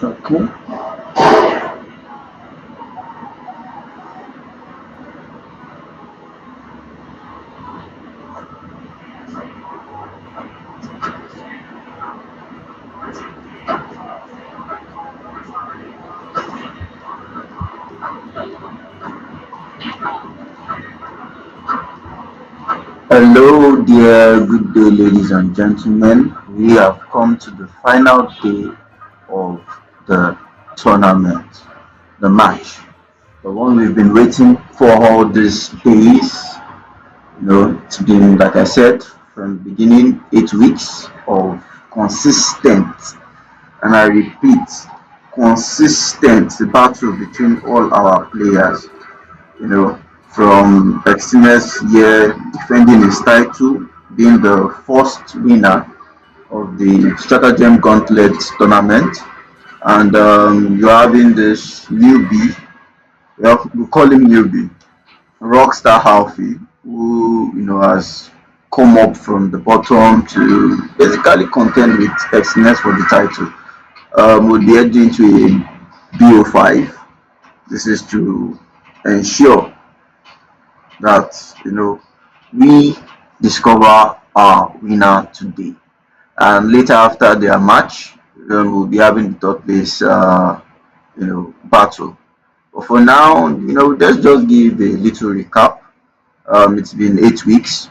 Okay. Hello dear, good day ladies and gentlemen. We have come to the final day of the tournament, the match, the one we've been waiting for all these days. It's been, like I said, from the beginning, 8 weeks of consistent, and I repeat, consistent battle between all our players. From EXTINEX here defending his title, being the first winner of the Stratagem Gauntlet tournament, and you're having this newbie, we call him newbie, ROCKSTARALFII, who has come up from the bottom to basically contend with EXTINEX for the title. We'll be heading to a BO5. This is to ensure that we discover our winner today, and later after their match we'll be having the third place battle. But for now, let's just give a little recap. It's been 8 weeks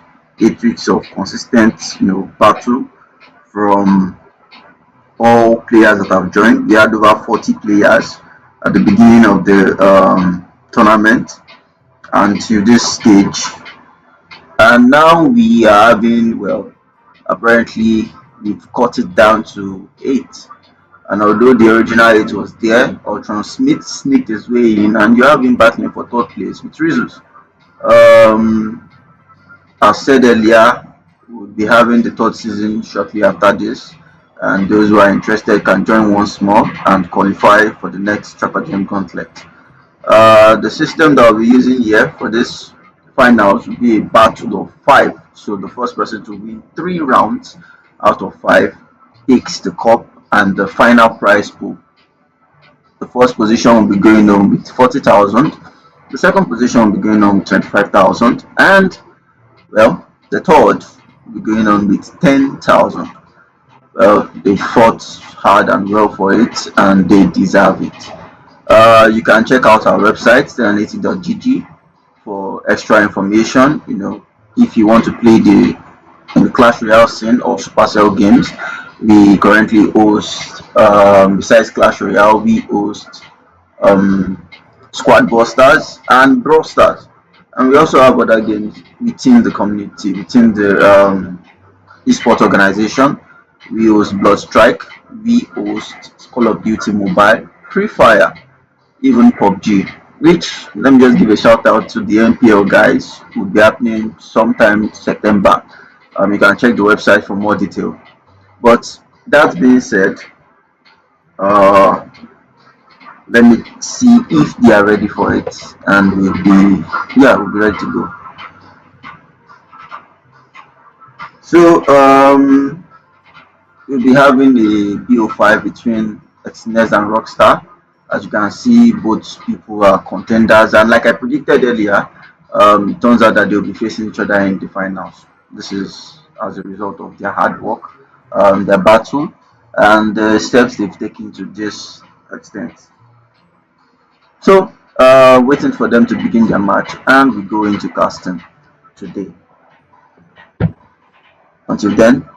of consistent battle from all players that have joined. We had over 40 players at the beginning of the tournament until this stage, and now we are having, apparently we've cut it down to 8. And although the original 8 was there, ULTRONSMITH sneaked his way in, and you have him battling for third place with REEZUS. As said earlier, we'll be having the third season shortly after this, and those who are interested can join once more and qualify for the next Stratagem Gauntlet. The system that we'll be using here for this finals will be a battle of 5. So the first person to win 3 rounds out of 5 takes the cup and the final prize pool. The first position will be going on with 40,000. The second position will be going on with 25,000, and the third will be going on with 10,000. They fought hard and well for it, and they deserve it. You can check out our website 10N8E.gg for extra information. If you want to play the Clash Royale scene or Supercell games, we currently host, besides Clash Royale, we host Squad Busters and Brawl Stars, and we also have other games within the community, within the esports organization. We host Blood Strike, we host Call of Duty Mobile, Free Fire, even PUBG, which, let me just give a shout out to the NPL guys, will be happening sometime in September. You can check the website for more detail. But that being said, let me see if they are ready for it, and we'll be ready to go. So we'll be having a BO5 between EXTINEX and ROCKSTAR. As you can see, both people are contenders, and like I predicted earlier, it turns out that they'll be facing each other in the finals. This is as a result of their hard work, their battle, and the steps they've taken to this extent. So waiting for them to begin their match, and we go into casting today. Until then,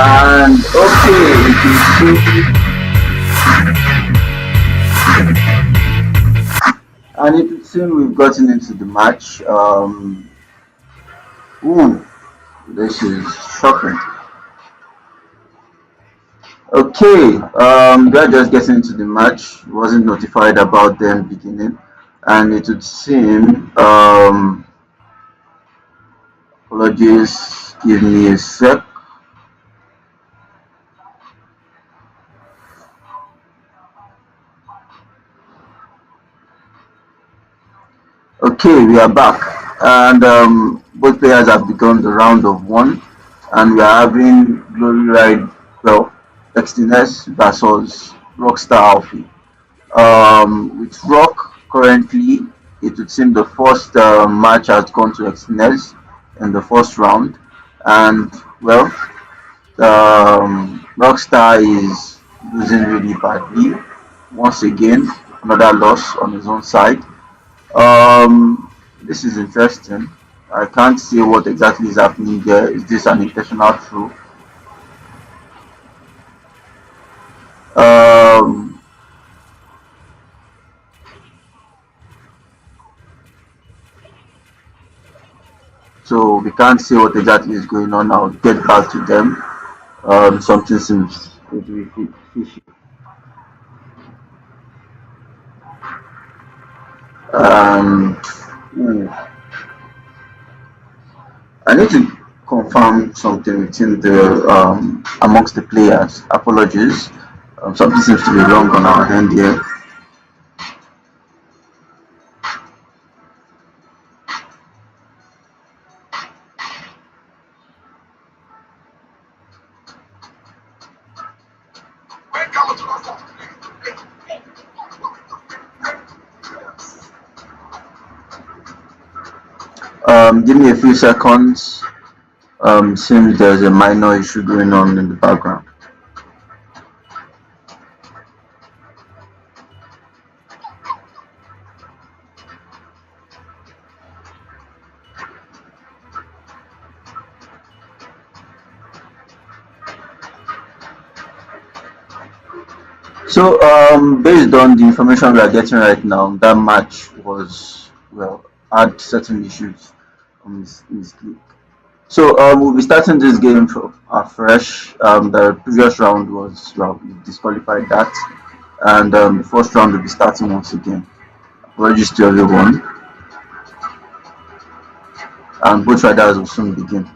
And okay, it is and it would seem we've gotten into the match. Ooh, this is shocking. Okay, they're just getting into the match. Wasn't notified about them beginning, and it would seem. Apologies, give me a sec. Okay, we are back, and both players have begun the round of one, and we are having Glory Ride, well, EXTINEX versus ROCKSTARALFII. With Rock currently, it would seem the first match has gone to EXTINEX in the first round, and well, Rockstar is losing really badly. Once again, another loss on his own side. This is interesting. I can't see what exactly is happening there. Is this an intentional throw? So we can't see what exactly is going on. I'll get back to them. Something seems to be fishy. Ooh. I need to confirm something within the amongst the players. Apologies. Something seems to be wrong on our end here. Give me a few seconds. Seems there's a minor issue going on in the background. So, based on the information we are getting right now, that match was, well, had certain issues on his click. So, we'll be starting this game from afresh. The previous round was, well, we disqualified that, and the first round will be starting once again. Apologies to everyone, and both riders will soon begin.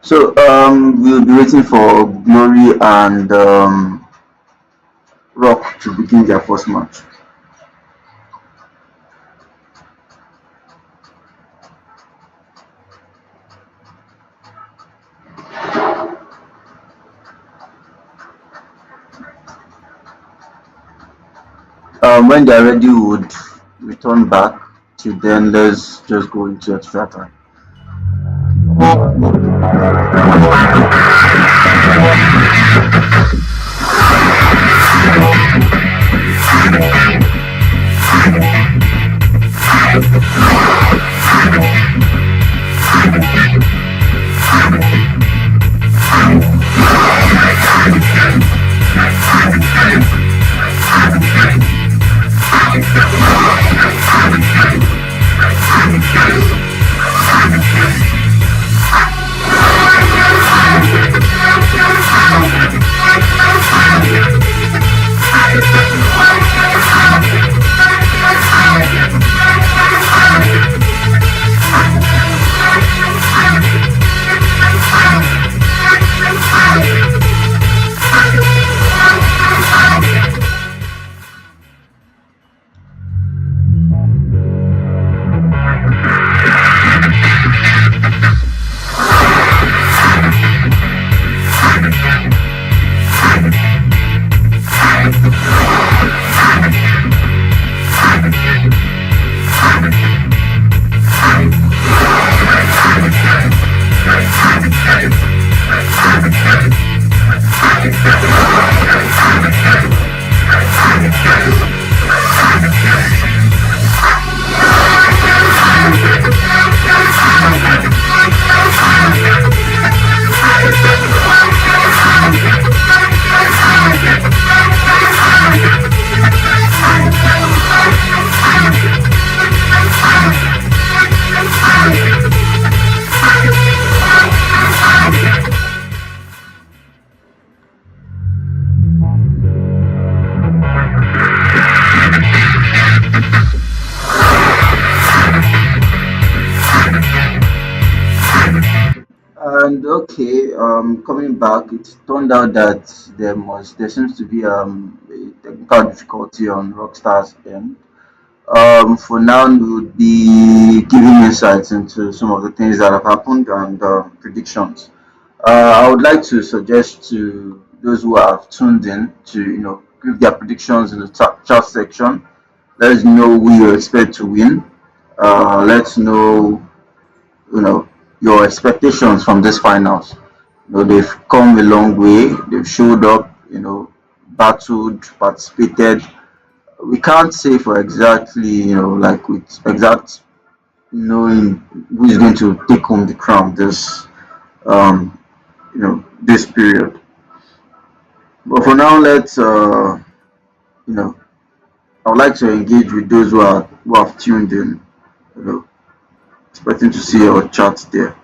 So we'll be waiting for Glory and Rock to begin their first match. When they're ready, we would return back to then let's just go into extra time. coming back, it turned out that there seems to be a technical difficulty on Rockstar's end. For now, we would be giving insights into some of the things that have happened and predictions. I would like to suggest to those who have tuned in to give their predictions in the chat section. Let us know who you expect to win. Let's know your expectations from these finals. They've come a long way. They've showed up. Battled, participated. We can't say for exactly like with exact knowing who is going to take home the crown um this period. But for now, let's you know I would like to engage with those who have tuned in. You know, expecting to see your chat there.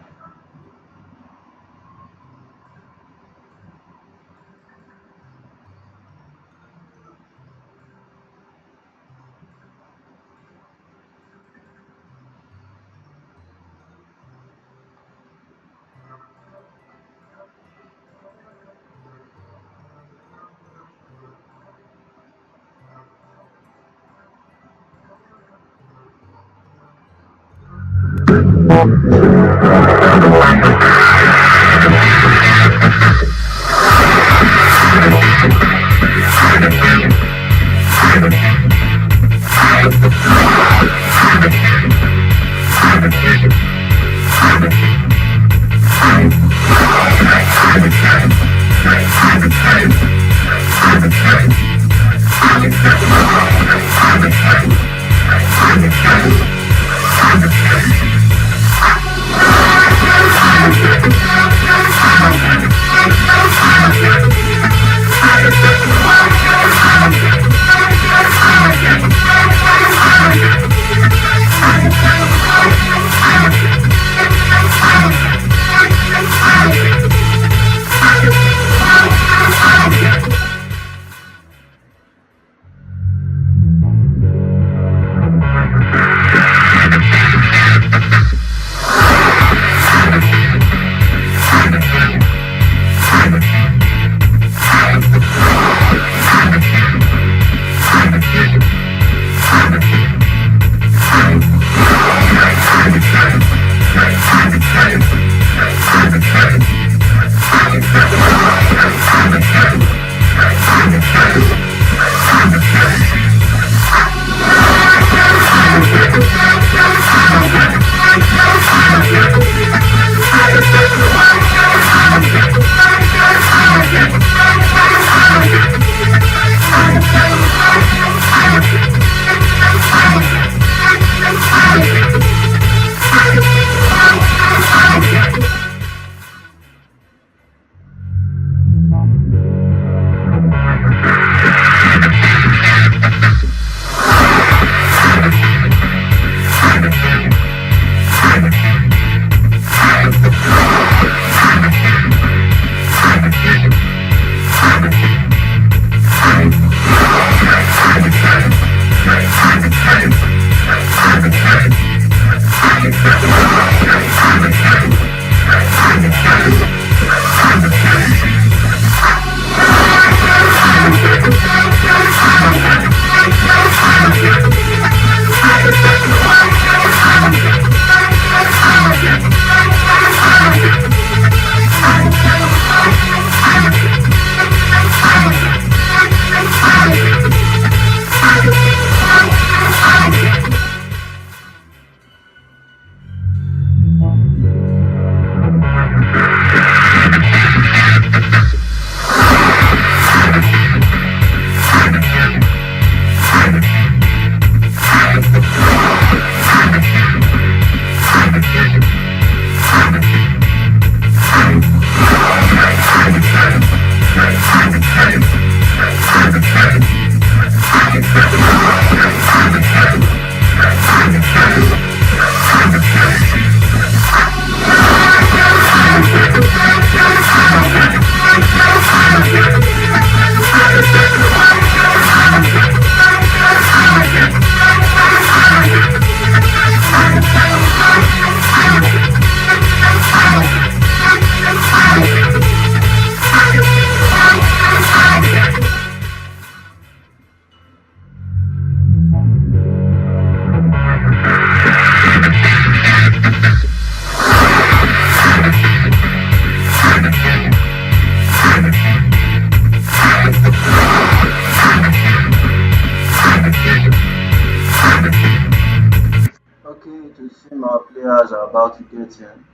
players are about to get in.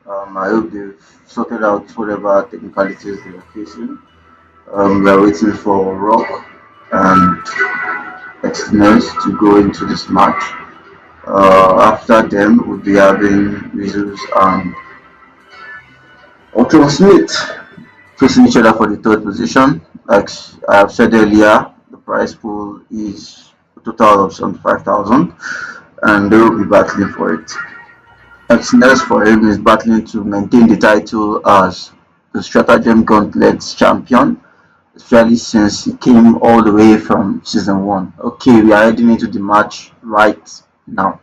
I hope they've sorted out whatever technicalities they are facing. We are waiting for Rock and EXTINEX to go into this match. After them, we'll be having REEZUS and ULTRONSMITH facing each other for the third position. Like I have said earlier, the prize pool is a total of 75,000 and they will be battling for it. EXTINEX for him is battling to maintain the title as the Stratagem Gauntlet Champion, especially since he came all the way from season 1. Okay, we are heading into the match right now.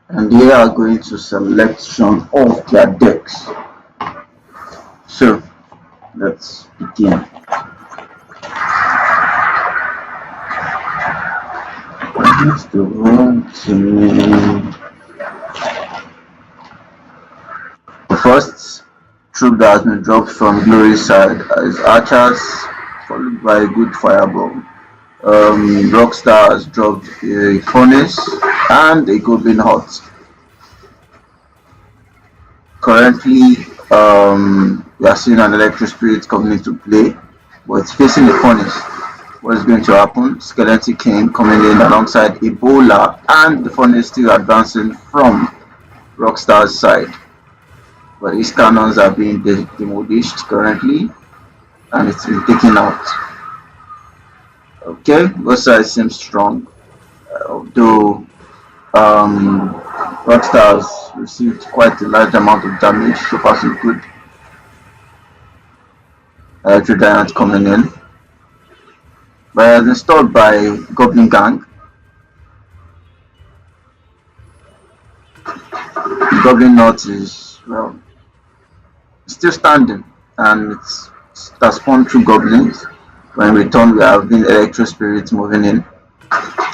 And they are going to selection of their decks. So let's begin. That's the wrong team. The first troop that has been dropped from Glory's side is Archers, followed by a good Fireball. Rockstar has dropped a Furnace and a Goblin Hut. Currently, we are seeing an Electro Spirit coming into play, but it's facing the Furnace. What is going to happen? Skeleton King coming in alongside Ebola, and the Furnace still advancing from Rockstar's side. But his cannons are being demolished currently, and it's been taken out. Okay, both sides seem strong, although Rockstar has received quite a large amount of damage. So far so good. Electro Giant coming in, but installed by Goblin Gang. The Goblin Knot is, well, still standing, and it has spawned 2 goblins. But in return, we have been Electro Spirits moving in.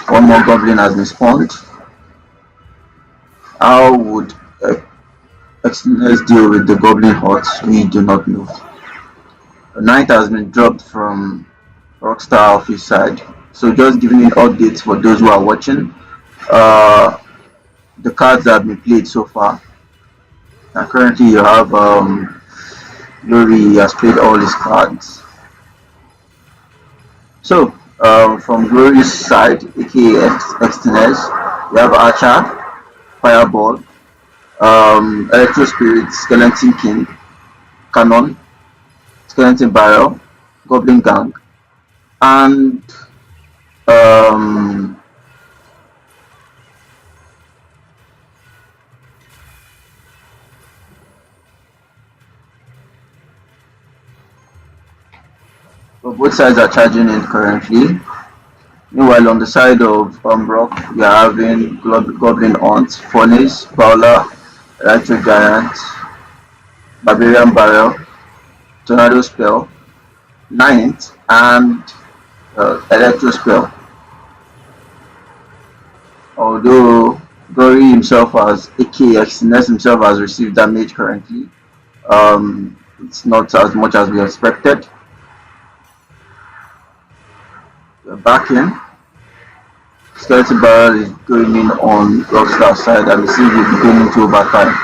One more goblin has been spawned. How would EXTINEX deal with the Goblin Hut? We do not know. A knight has been dropped from Rockstar office side. So just giving you updates for those who are watching. The cards that have been played so far. And currently you have Glory has played all his cards. So from Glory's side, aka EXTINEX, we have Archer, Fireball, Electro Spirit, Skeleton King, Cannon, Skeleton Barrel, Goblin Gang, and both sides are charging in currently. Meanwhile, on the side of Rock, we are having Goblin Hunt, Furnace, Bowler, Electro Giant, Barbarian Barrel, Tornado Spell, Ninth, and Electro Spell. Although Glory himself has, aka EXTINEX himself, has received damage currently, it's not as much as we expected. We're back in. Skeleton Barrel is going in on Rockstar's side, and the scene will be going into overtime.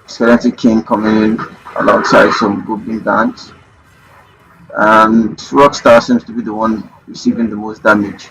Skeleton King coming in alongside some Goblin Gangs, and Rockstar seems to be the one receiving the most damage.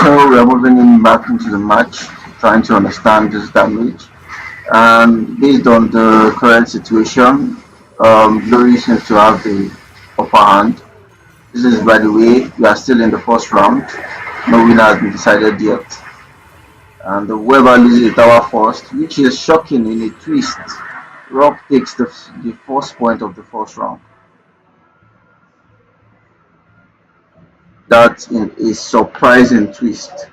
So we are moving in back into the match, trying to understand this damage. And based on the current situation, Glory seems to have the upper hand. This is, by the way, we are still in the first round. No winner has been decided yet. And whoever loses the tower first, which is shocking in a twist, Rock takes the first point of the first round. That's in a surprising twist.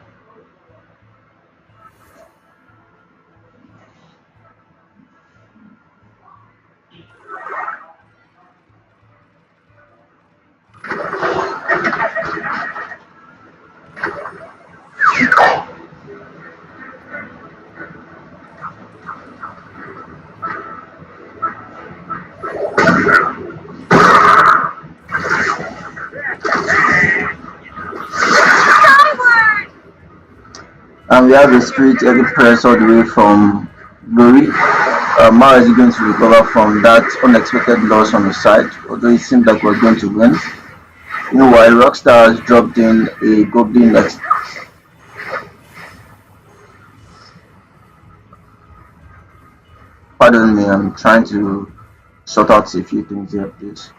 And we have a spirit heavy press all the way from Glory. How is he going to recover from that unexpected loss on the side? Although it seemed like we're going to win. Meanwhile, Rockstar has dropped in a Goblin X. Pardon me, I'm trying to sort out a few things here, please.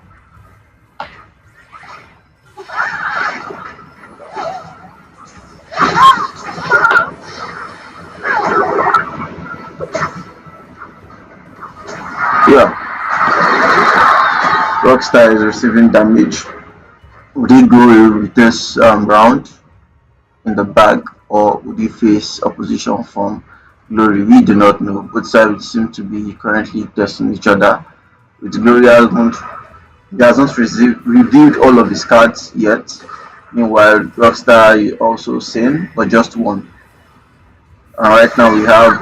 Yeah, Rockstar is receiving damage. Would he go with this round in the bag, or would he face opposition from Glory? We do not know. Both sides seem to be currently testing each other. With Glory he hasn't revealed all of his cards yet. Meanwhile, Rockstar is also same, but just one. Right now we have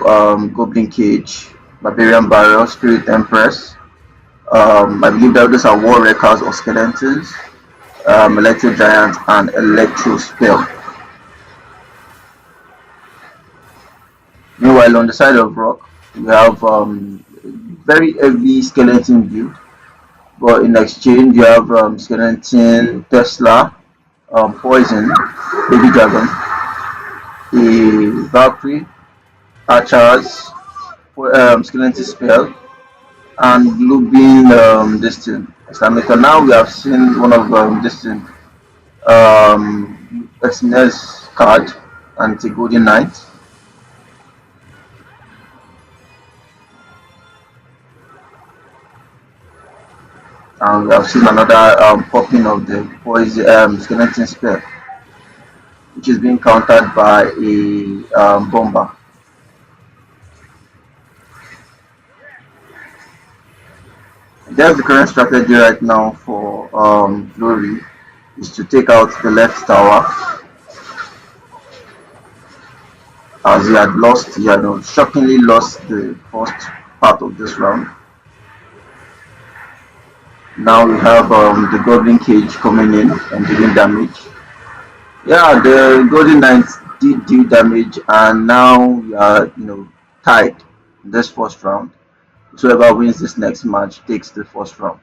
Goblin Cage, Barbarian Barrel, Spirit Empress. I believe that those are War Wreckers or Skeletons, Electro Giant, and Electro Spell. Meanwhile, on the side of Rock, we have very heavy skeleton build, but in exchange, you have Skeleton, Tesla, Poison, Baby Dragon, a Valkyrie, Archers, Skeleton Spell, and Lubin this thing. Islamica. Now we have seen one of this thing, EXTINEX card, and it's a Golden Knight. And we have seen another popping of the poison skeleton spell, which is being countered by a bomber. That's the current strategy right now for Glory, is to take out the left tower, as he had shockingly lost the first part of this round. Now we have the Goblin Cage coming in and dealing damage. Yeah, the Golden Knights did do damage, and now we are tied in this first round. Whoever wins this next match takes the first round.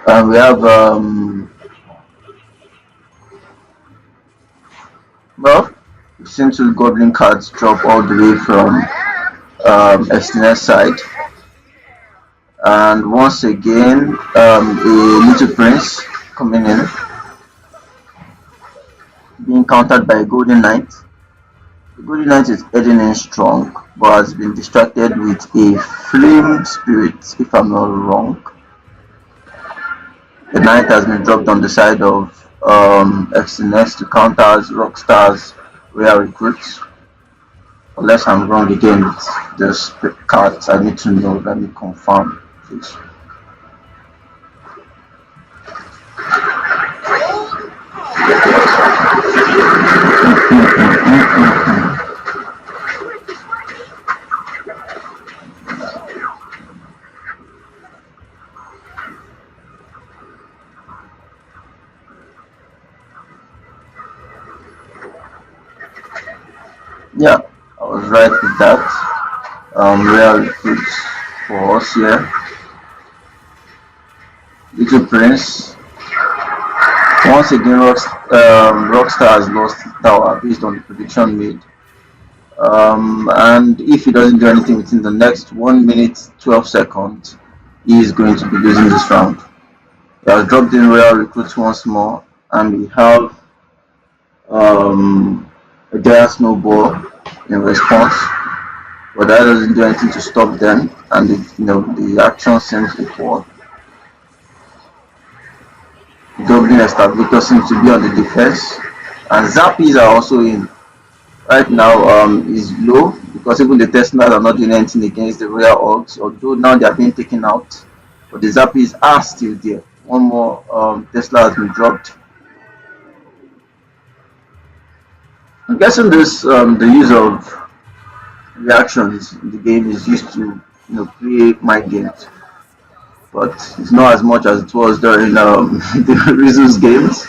And we have well, we've seen two Goblin cards drop all the way from EXTINEX side, and once again a Little Prince coming in, being countered by a Golden Knight. The Golden Knight is heading in strong, but has been distracted with a Flame Spirit, if I'm not wrong. The Knight has been dropped on the side of EXTINEX to counter Rockstar's Royal Recruits. Unless I'm wrong again with the cards, I need to know. Let me confirm, please. right with that. Real recruits for us here. Little Prince. Once again, Rockstar has lost tower based on the prediction made. And if he doesn't do anything within the next 1 minute 12 seconds, he is going to be losing this round. He has dropped in Royal Recruits once more, and we have a giant snowball in response, but that doesn't do anything to stop them, and the action seems equal. Goblin Establitor seems to be on the defense, and Zappies are also in. Right now is low because even the Teslas are not doing anything against the Royal Orcs, although now they are being taken out, but the Zappies are still there. One more Tesla has been dropped. I'm guessing this the use of reactions in the game is used to play my games, but it's not as much as it was during the REEZUS games.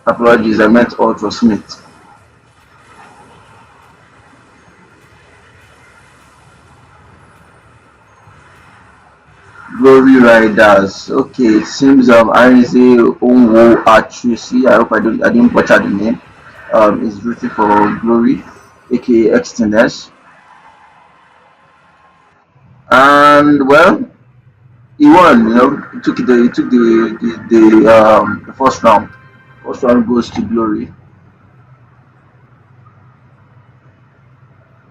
Apologies, I meant ULTRONSMITH. Glory Riders. Okay, it seems Arinze Onwo Achusi. I hope I didn't butcher the name. Is rooting for Glory, aka EXTINEX. And well, he won. He took the first round. First round goes to Glory.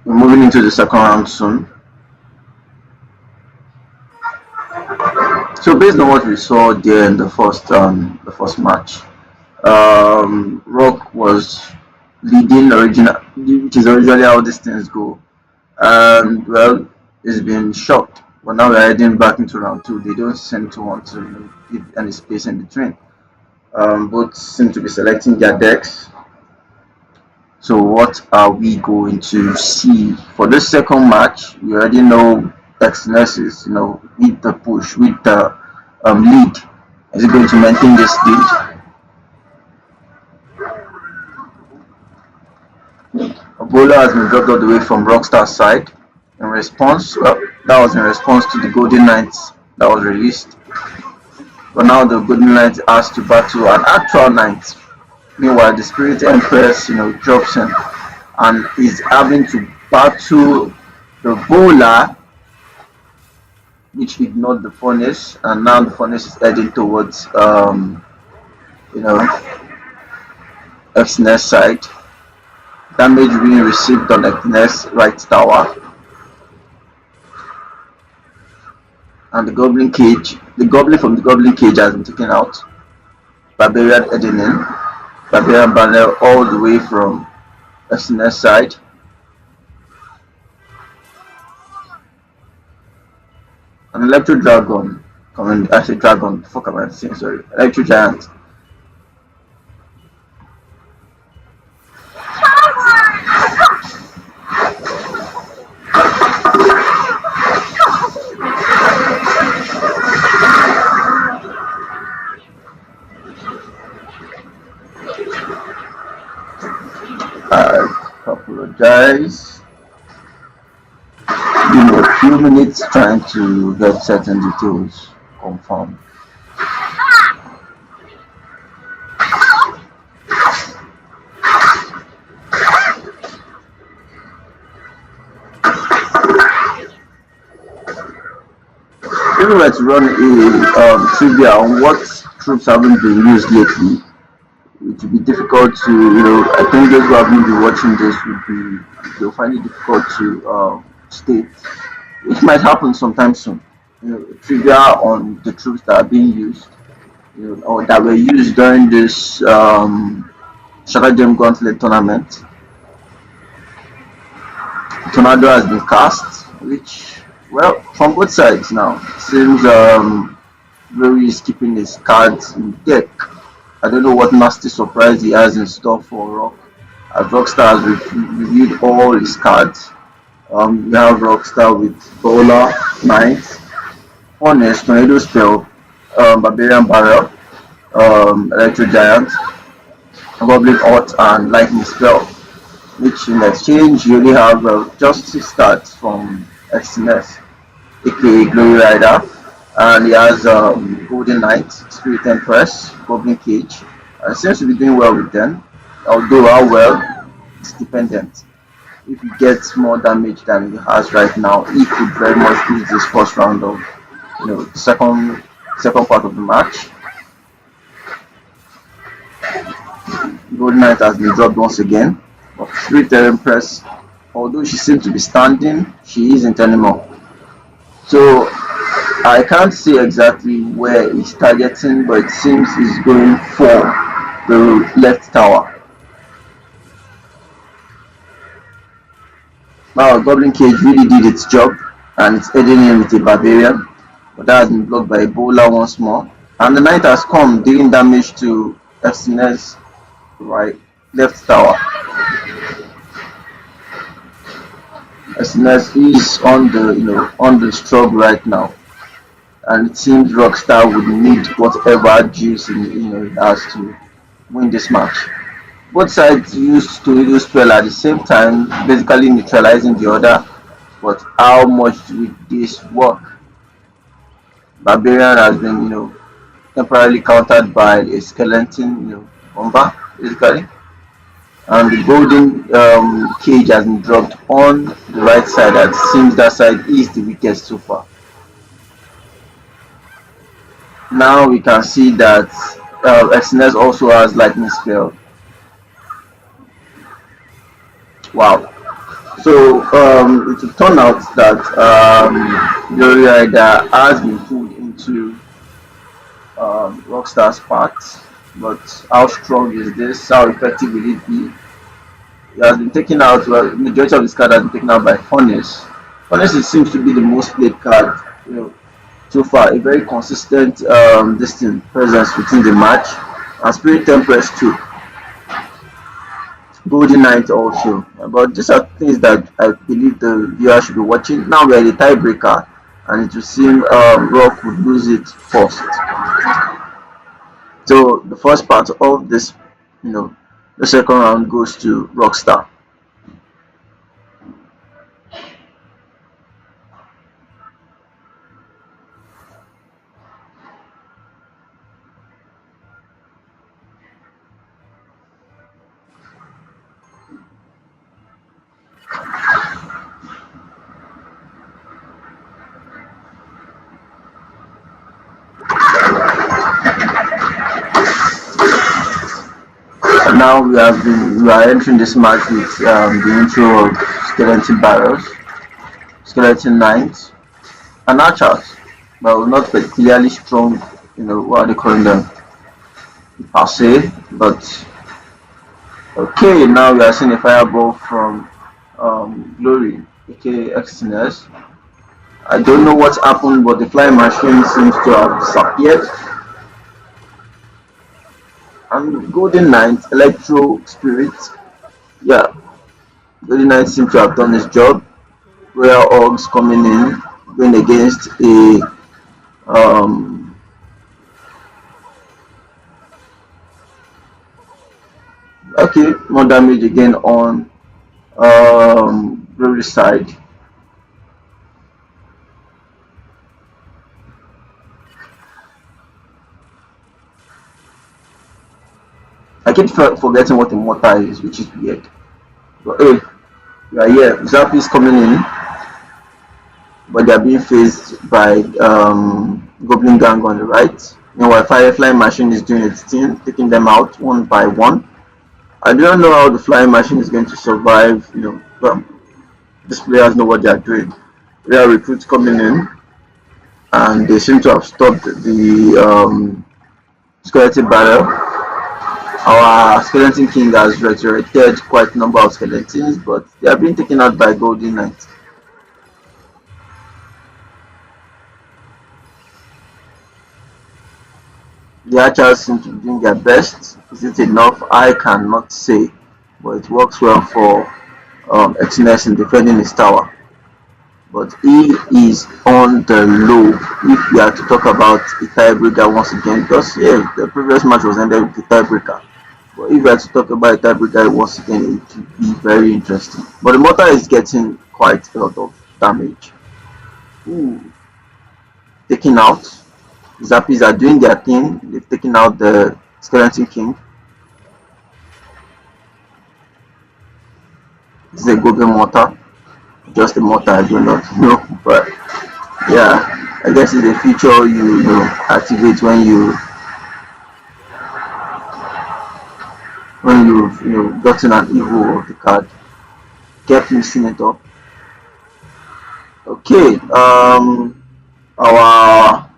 We're moving into the second round soon. So based on what we saw there in the first match, Rock was leading which is originally how these things go, and well, it's been shocked. But now we're heading back into round two. They don't seem to want to give any space in between. Both seem to be selecting their decks. So what are we going to see for this second match? We already know EXTINEX is with the push, with the lead. Is it going to maintain this lead? Ebola has been dropped all the way from Rockstar's side in response. Well, that was in response to the Golden Knights that was released. But now the Golden Knight has to battle an actual knight. Meanwhile, the Spirit Empress, drops in and is having to battle the bowler, which ignored the furnace, and now the furnace is heading towards, EXTINEX side. Damage being received on EXTINEX right tower. And the goblin from the goblin cage has been taken out. Barbarian heading in. Barbarian banner all the way from EXTINEX side. An Electro Dragon coming. I say dragon. The fuck am I saying? Sorry. Electro Giant. Apologize. Give me a few minutes trying to get certain details confirmed. If we were to run a trivia on what troops haven't been used lately, it would be difficult to, I think those who haven't been watching this they'll find it difficult to state, which might happen sometime soon. Trivia on the troops that are being used, or that were used during this Stratagem Gauntlet tournament. Tornado has been cast, which, well, from both sides now, it seems Glory is keeping his cards in deck. I don't know what nasty surprise he has in store for Rock, as Rockstar has reviewed all his cards. We have Rockstar with Bowler, Knight, Honest, Tornado Spell, Barbarian Barrel, Electro Giant, Goblin Art, and Lightning Spell. which in exchange you only have just 6 cards from EXTINEX, aka Glory Rider, and he has Golden Knight, Spirit Empress, Goblin Cage, and seems to be doing well with them. Although how well, it's dependent. If he gets more damage than he has right now, he could very much lose this first round of, second part of the match. Golden Knight has been dropped once again. But Spirit Empress, although she seems to be standing, she isn't anymore. So I can't say exactly where he's targeting, but it seems he's going for the left tower. Now Goblin Cage really did its job, and it's heading in with a Barbarian, but that has been blocked by Ebola once more. And the Knight has come, dealing damage to EXTINEX right left tower. EXTINEX is on the struggle right now, and it seems Rockstar would need whatever juice it has to win this match. Both sides used to use spell at the same time, basically neutralizing the other. But how much will this work? Barbarian has been, temporarily countered by a skeleton, bomber, basically. And the golden cage has been dropped on the right side. It seems that side is the weakest so far. Now we can see that EXTINEX also has lightning spell. Wow. So it will turn out that Glory Rider has been pulled into Rockstar's path, but how strong is this? How effective will it be? It has been taken out. Well, the majority of this card has been taken out by Furnace. Furnace seems to be the most played card, so far. A very consistent distant presence within the match, and Spirit Empress too. Golden Knight also. But these are things that I believe the viewer should be watching. Now we are the tiebreaker, and it will seem Rock would lose it first. So the first part of this, the second round goes to Rockstar. Now we are entering this match with the intro of skeleton barrels, skeleton knights, and archers, but not particularly strong. What are they calling them per se? But okay, now we are seeing a fireball from Glory, aka EXTINEX. I don't know what happened, but the flying machine seems to have disappeared. And Golden Knight, Electro Spirit, yeah, Golden Knight seems to have done his job. Royal Orgs coming in, going against a okay, more damage again on Glory side. I keep forgetting what a mortar is, which is weird. But hey, we are here. Zap is coming in, but they are being faced by Goblin Gang on the right. Meanwhile, Firefly Machine is doing its thing, taking them out one by one. I don't know how the flying machine is going to survive. These players know what they are doing. Real recruits coming in, and they seem to have stopped the skeleton barrel. Our skeleton king has resurrected quite a number of skeletons, but they are being taken out by Golden Knight. The archers seem to be doing their best. Is it enough? I cannot say, but it works well for EXTINEX in defending his tower. But he is on the low. If we are to talk about a tiebreaker once again, because the previous match was ended with a tiebreaker. But But if you had to talk about a tiebreaker once again, it would be very interesting. But the mortar is getting quite a lot of damage. Ooh. Taking out. Zappies are doing their thing. They've taken out the Skeleton King. This is a Goblin mortar. Just a mortar, I do not know. But yeah, I guess it's a feature you know activate when you've gotten an evil of the card. Kept mixing it up. Okay, our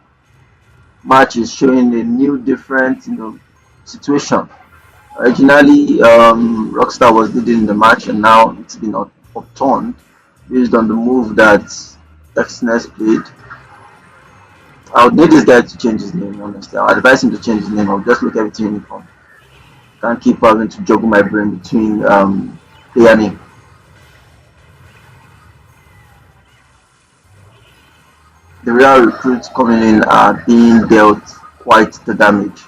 match is showing a new different situation. Originally Rockstar was leading the match, and now it's been upturned based on the move that EXTINEX played. I would need this guy to change his name, honestly. I would advise him to change his name. I'll just make everything uniform. Can't keep having to juggle my brain between player name. The real recruits coming in are being dealt quite the damage.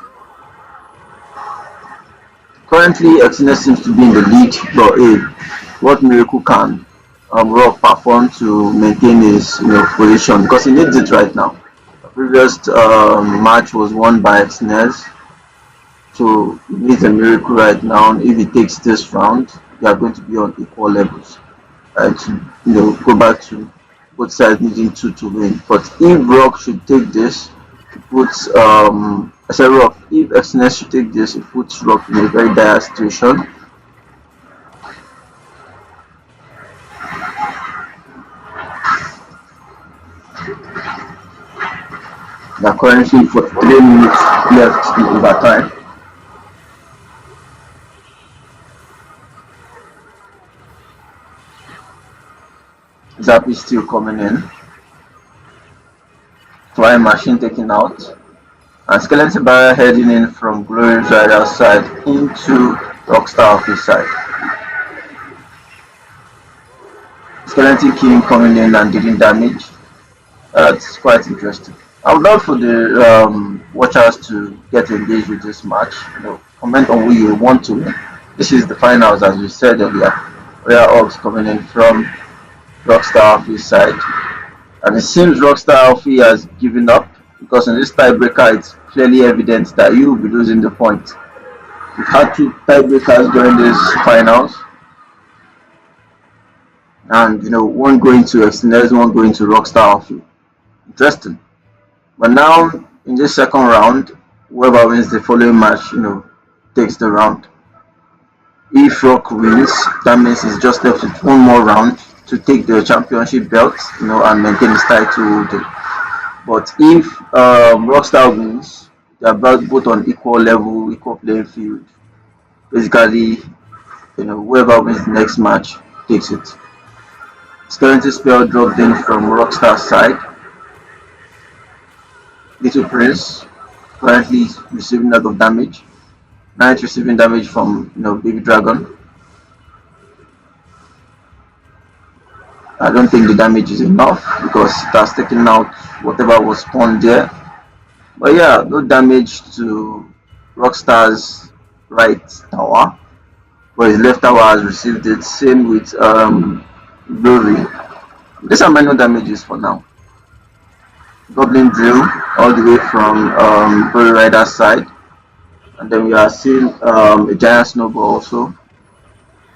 Currently, EXTINEX seems to be in the lead, but hey, what miracle can Rock perform to maintain his position? Because he needs it right now. The previous match was won by EXTINEX, so he needs a miracle right now. If he takes this round, they are going to be on equal levels. To go back to both sides needing to win. But if Rock should take this, it puts I said Rock. If EXTINEX should take this, it puts Rock in a very dire situation. There are currently 43 minutes left in overtime. Zap is still coming in. Flying machine taken out. And Skeleton Barrier heading in from Glory's right outside into ROCKSTARALFII side. Skeleton King coming in and dealing damage. It's quite interesting. I would love for the watchers to get engaged with this match. Comment on who you want to win. This is the finals, as we said earlier. Royal Orcs coming in from ROCKSTARALFII side, and it seems ROCKSTARALFII has given up, because in this tiebreaker it's clearly evident that you will be losing the point. We've had two tiebreakers during these finals, and one going to EXTINEX, one going to ROCKSTARALFII. Interesting. But now in this second round, whoever wins the following match takes the round. If Rock wins, that means it's just left with one more round to take the championship belt, and maintain his title. But if Rockstar wins, they are both on equal level, equal playing field. Basically, whoever wins the next match takes it. Skeleton spell dropped in from Rockstar's side. Little Prince currently receiving a lot of damage. Knight receiving damage from Baby Dragon. I don't think the damage is enough, because it has taken out whatever was spawned there. But yeah, no damage to Rockstar's right tower, but his left tower has received it. Same with Glory. These are minor damages for now. Goblin Drill all the way from Glory Rider's side, and then we are seeing a giant snowball also.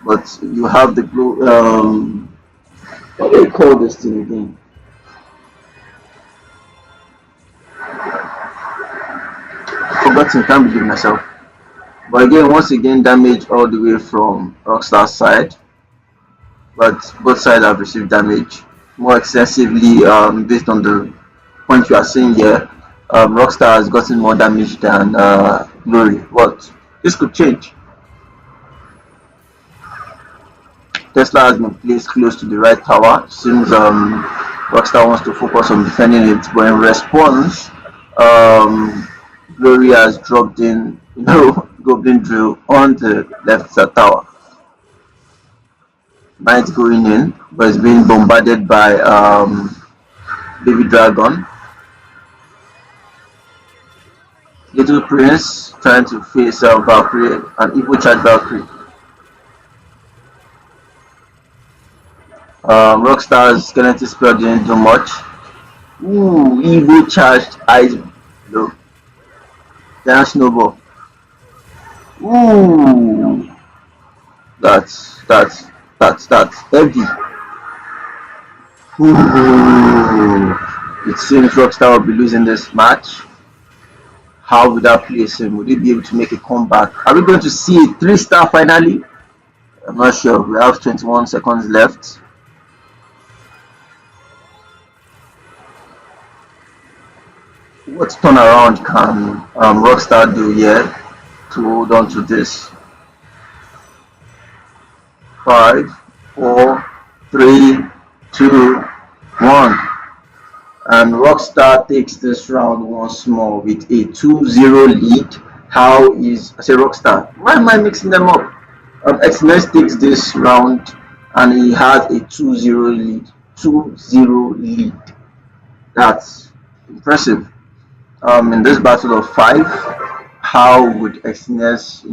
But you have the what do you call this thing again? Forgotten, can't believe myself. But again, once again, damage all the way from Rockstar's side. But both sides have received damage more extensively based on the point you are seeing here. Rockstar has gotten more damage than Glory, but this could change. Tesla has been placed close to the right tower. Seems Rockstar wants to focus on defending it, but in response, Glory has dropped in, Goblin Drill on the left tower. Knight going in, but it's being bombarded by Baby Dragon. Little Prince trying to face Valkyrie, an evil charge Valkyrie. Rockstar's skeleton spell didn't do much. Ooh, evil charged ice blow. Giant snowball. Ooh, that's heavy. Ooh, it seems Rockstar will be losing this match. How would that place him? Would he be able to make a comeback? Are we going to see a 3-star finally? I'm not sure. We have 21 seconds left. What turnaround can Rockstar do here to hold on to this? 5, 4, 3, 2, 1. And Rockstar takes this round once more with a 2-0 lead. How is, I say Rockstar, why am I mixing them up? EXTINEX takes this round and he has a 2-0 lead. 2-0 lead. That's impressive. In this battle of 5, how would EXTINEX,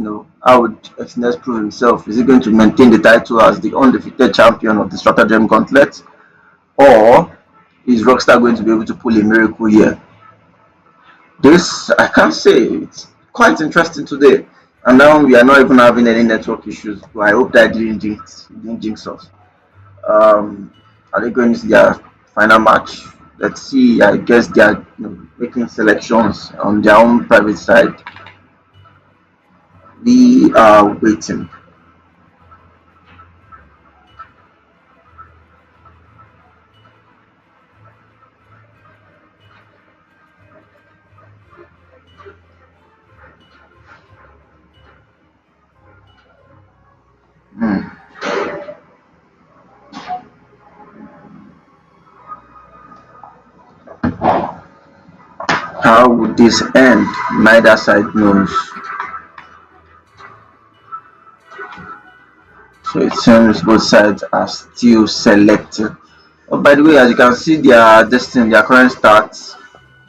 how would EXTINEX prove himself? Is he going to maintain the title as the undefeated champion of the Stratagem Gauntlet, or is Rockstar going to be able to pull a miracle here? This, I can't say. It's quite interesting today, and now we are not even having any network issues. So I hope that didn't jinx us. Are they going to their final match? Let's see. I guess they are making selections on their own private side. We are waiting. How would this end? Neither side knows. So it seems both sides are still selecting. Oh, by the way, as you can see, their current stats,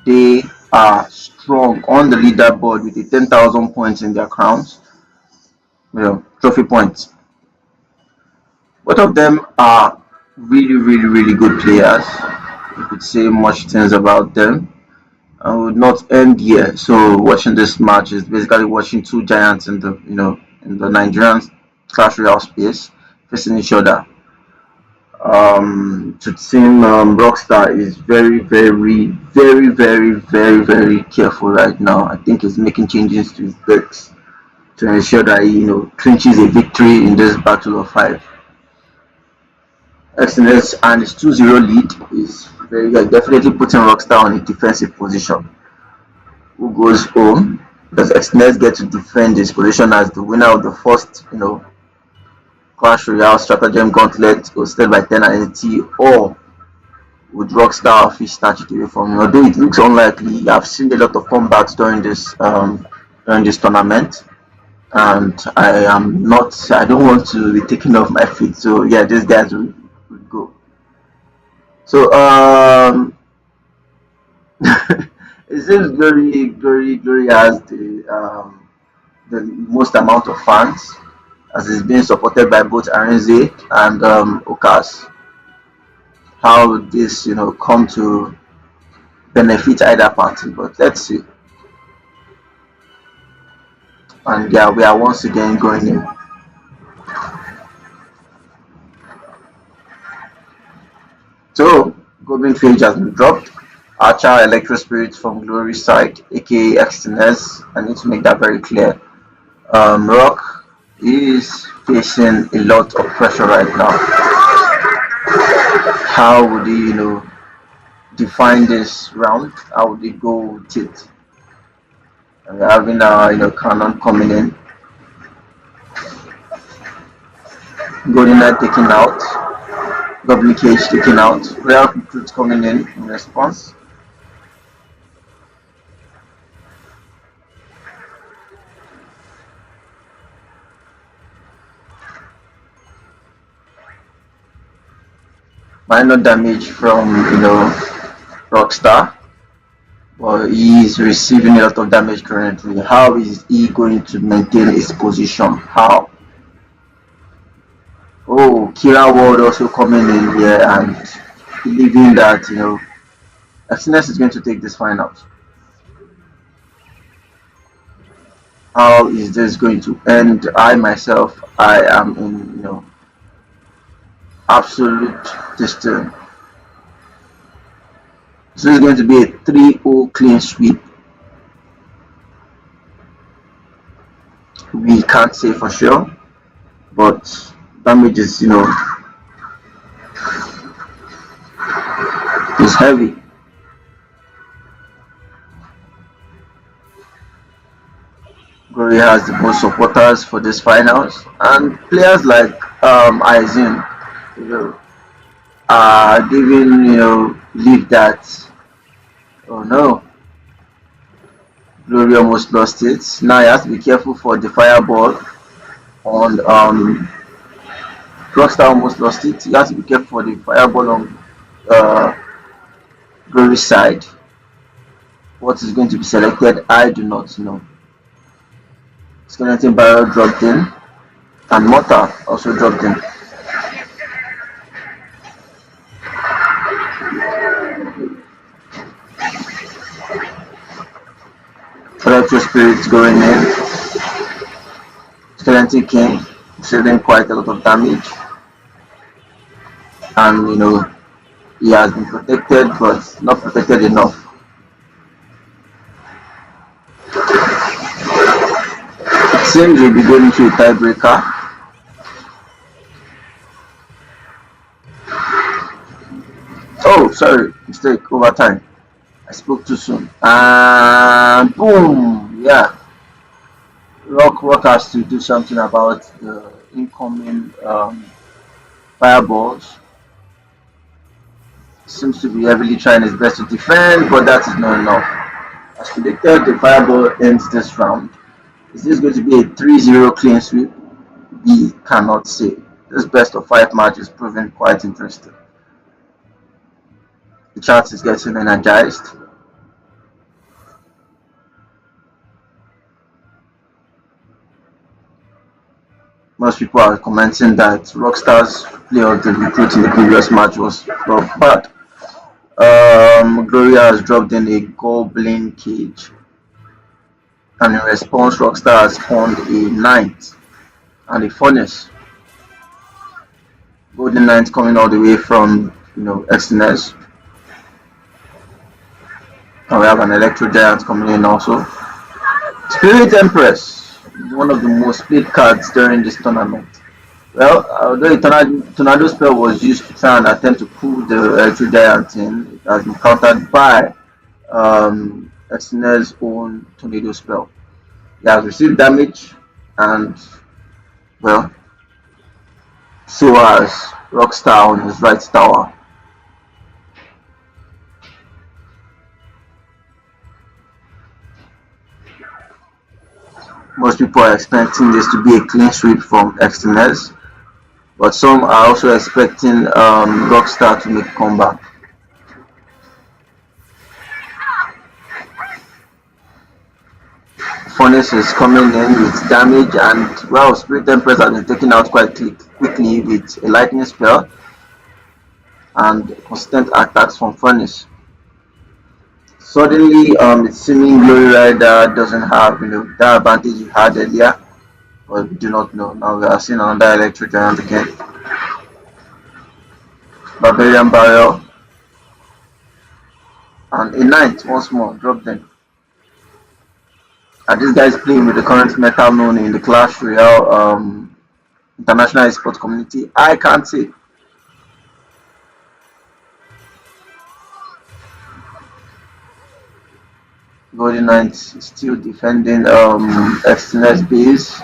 they are strong on the leaderboard with the 10,000 points in their crowns. Trophy points. Both of them are really good players. You could say much things about them. I would not end here. So watching this match is basically watching two giants in the in the Nigerian Clash Royale space facing each other. To team Rockstar is very careful right now. I think he's making changes to his decks to ensure that he clinches a victory in this battle of 5. EXTINEX and his 2-0 lead is definitely putting Rockstar on a defensive position. Who goes home? Does EXTINEX get to defend his position as the winner of the first Clash Royale Stratagem Gauntlet hosted by 10N8E's, or would Rockstar fish snatch it away from him? Although it looks unlikely, I've seen a lot of comebacks during this tournament, and I don't want to be taken off my feet. So yeah, these guys will go. So it seems Glory has the most amount of fans, as it's being supported by both Arinze and Okas. How would this come to benefit either party? But let's see. And yeah, we are once again going in. So Golden Phage has been dropped. Archer Electro Spirit from Glory side, aka EXTINEX. I need to make that very clear. Rock is facing a lot of pressure right now. How would he define this round? How would he go with it? And we're having Cannon coming in. Golden Knight taken out. Goblin Cage taken out. Real Recruit coming in response. Minor damage from Rockstar, Well, he is receiving a lot of damage currently. How is he going to maintain his position? How? Oh, Kira Ward also coming in here and believing that, EXTINEX is going to take this finals. How is this going to end? I myself, I am in, absolute distance. So it's going to be a 3-0 clean sweep. We can't say for sure, but damage is, is heavy. Glory has the most supporters for this finals, and players like Aizen, are giving believe that, oh no, Glory almost lost it. Now he has to be careful for the fireball on Rockstar almost lost it. You have to be careful for the fireball on Glory's side. What is going to be selected, I do not know. Skeleton Barrel dropped in, and Mortar also dropped in. Electro Spirits going in. Skeleton King receiving quite a lot of damage, and he has been protected, but not protected enough. It seems we'll be going to a tiebreaker. Oh, sorry, mistake, overtime. I spoke too soon. And boom, yeah. Rock has to do something about the incoming fireballs. Seems to be heavily trying his best to defend, but that is not enough. As predicted, the fireball ends this round. Is this going to be a 3-0 clean sweep? We cannot say. This best of 5 match is proving quite interesting. The chat is getting energized. Most people are commenting that Rockstar's play of the recruit in the previous match was rough, but Gloria has dropped in a Goblin Cage, and in response Rockstar has spawned a Knight and a Furnace. Golden Knight coming all the way from EXTINEX, and we have an Electro Giant coming in also. Spirit Empress, one of the most played cards during this tournament. Well, although a tornado spell was used to try and attempt to pull the Electro Giant in, it has been countered by EXTINEX's own tornado spell. He has received damage, and well, so has Rockstar on his right tower. Most people are expecting this to be a clean sweep from EXTINEX, but some are also expecting Rockstar to make a comeback. Furnace is coming in with damage, and well, Spirit Empress has been taken out quite quickly with a lightning spell and constant attacks from Furnace. Suddenly, it's seeming Glory Rider doesn't have that advantage he had earlier, but we do not know. Now we are seeing another Electro Giant again. Barbarian Barrel and a Knight once more dropped in. And this guy is playing with the current meta known in the Clash Royale international esports community. I can't say. Golden Knight is still defending EXTINEX base,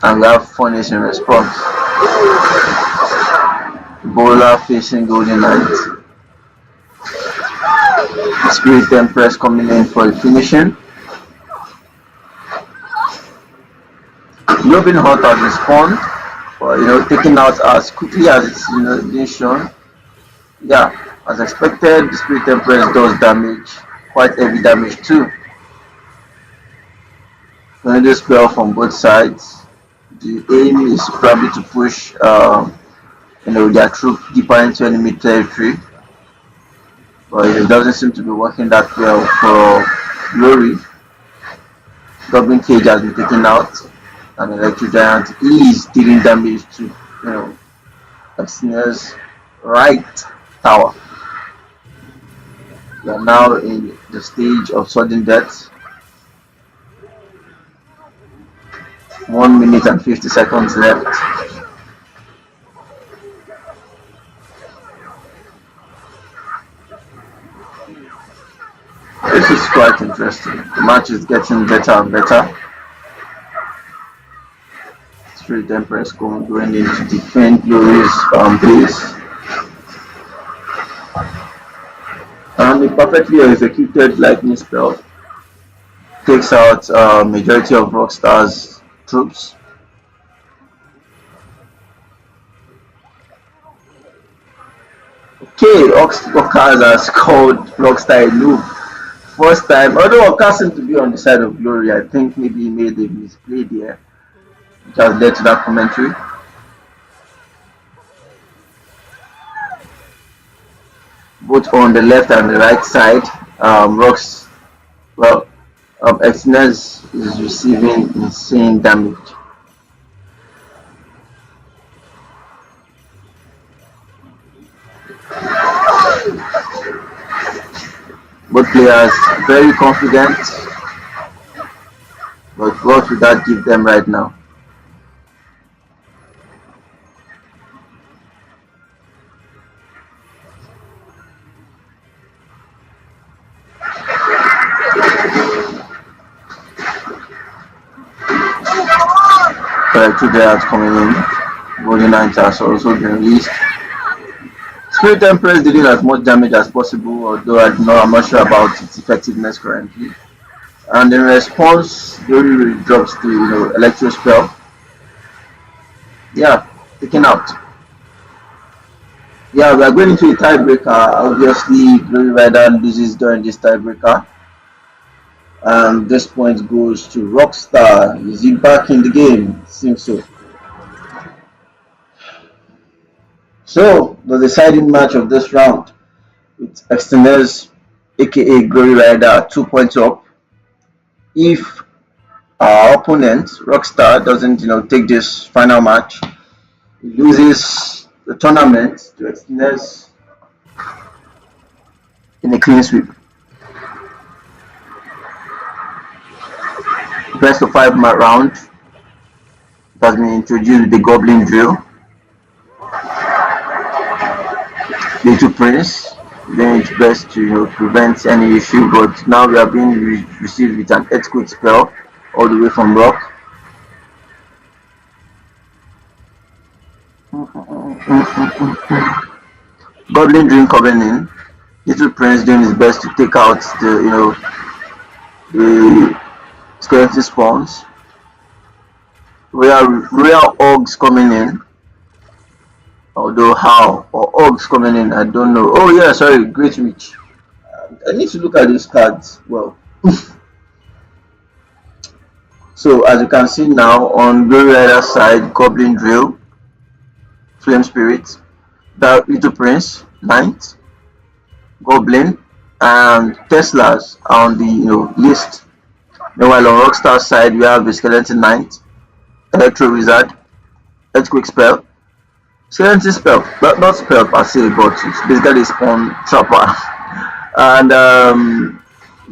and we have Furnace in response. Bowler facing Golden Knight. Spirit Empress coming in for a finishing. Globin Hot has respawned, but taken out as quickly as it's been shown. Yeah, as expected, the Spirit Empress does damage quite heavy damage too. When this spell from both sides, the aim is probably to push their troop deeper into enemy territory, but it doesn't seem to be working that well for Glory. Goblin Cage has been taken out, and Electro Giant is dealing damage to EXTINEX right tower. We are now in the stage of sudden death. 1 minute and 50 seconds left. This is quite interesting. The match is getting better and better. Spirit Empress going in to defend Glory's base. And a perfectly executed lightning spell takes out majority of Rockstar's troops. Okay, Oxcars has called Rockstar a noob. First time, although Oxcars seemed to be on the side of Glory, I think maybe he made a misplay there, which has led to that commentary. Both on the left and the right side, EXTINEX is receiving insane damage. Both players very confident, but what would that give them right now? Two Giants coming in. Golden Knights has also been released. Spirit Empress dealing as much damage as possible, although I'm not sure about its effectiveness currently. And in response, Glory drops the electro spell. Yeah, taken out. Yeah, we are going into a tiebreaker. Obviously, Glory Rider loses during this tiebreaker. And this point goes to Rockstar. Is he back in the game? Seems so. So, the deciding match of this round, with EXTINEX, aka Glory Rider, 2 points up. If our opponent, Rockstar, doesn't take this final match, he loses the tournament to EXTINEX in a clean sweep. Best of 5 round has been introduced with the Goblin Drill. Little Prince doing its best to prevent any issue, but now we are being received with an earthquake spell all the way from Rock. Goblin Dream coming in. Little Prince doing his best to take out the skeleton spawns. Royal Orcs coming in. Although how or Orcs coming in, I don't know. Oh yeah, sorry, Great Reach. I need to look at these cards well. So as you can see now, on Glory Rider's side, Goblin Drill, Flame Spirit, that Little Prince, Knight, Goblin, and Teslas are on the list. Meanwhile, on Rockstar's side, we have the Skeleton Knight, Electro Wizard, Earthquake Spell, Skeleton Spell, not spell per se, but it's basically Spawn Trapper, and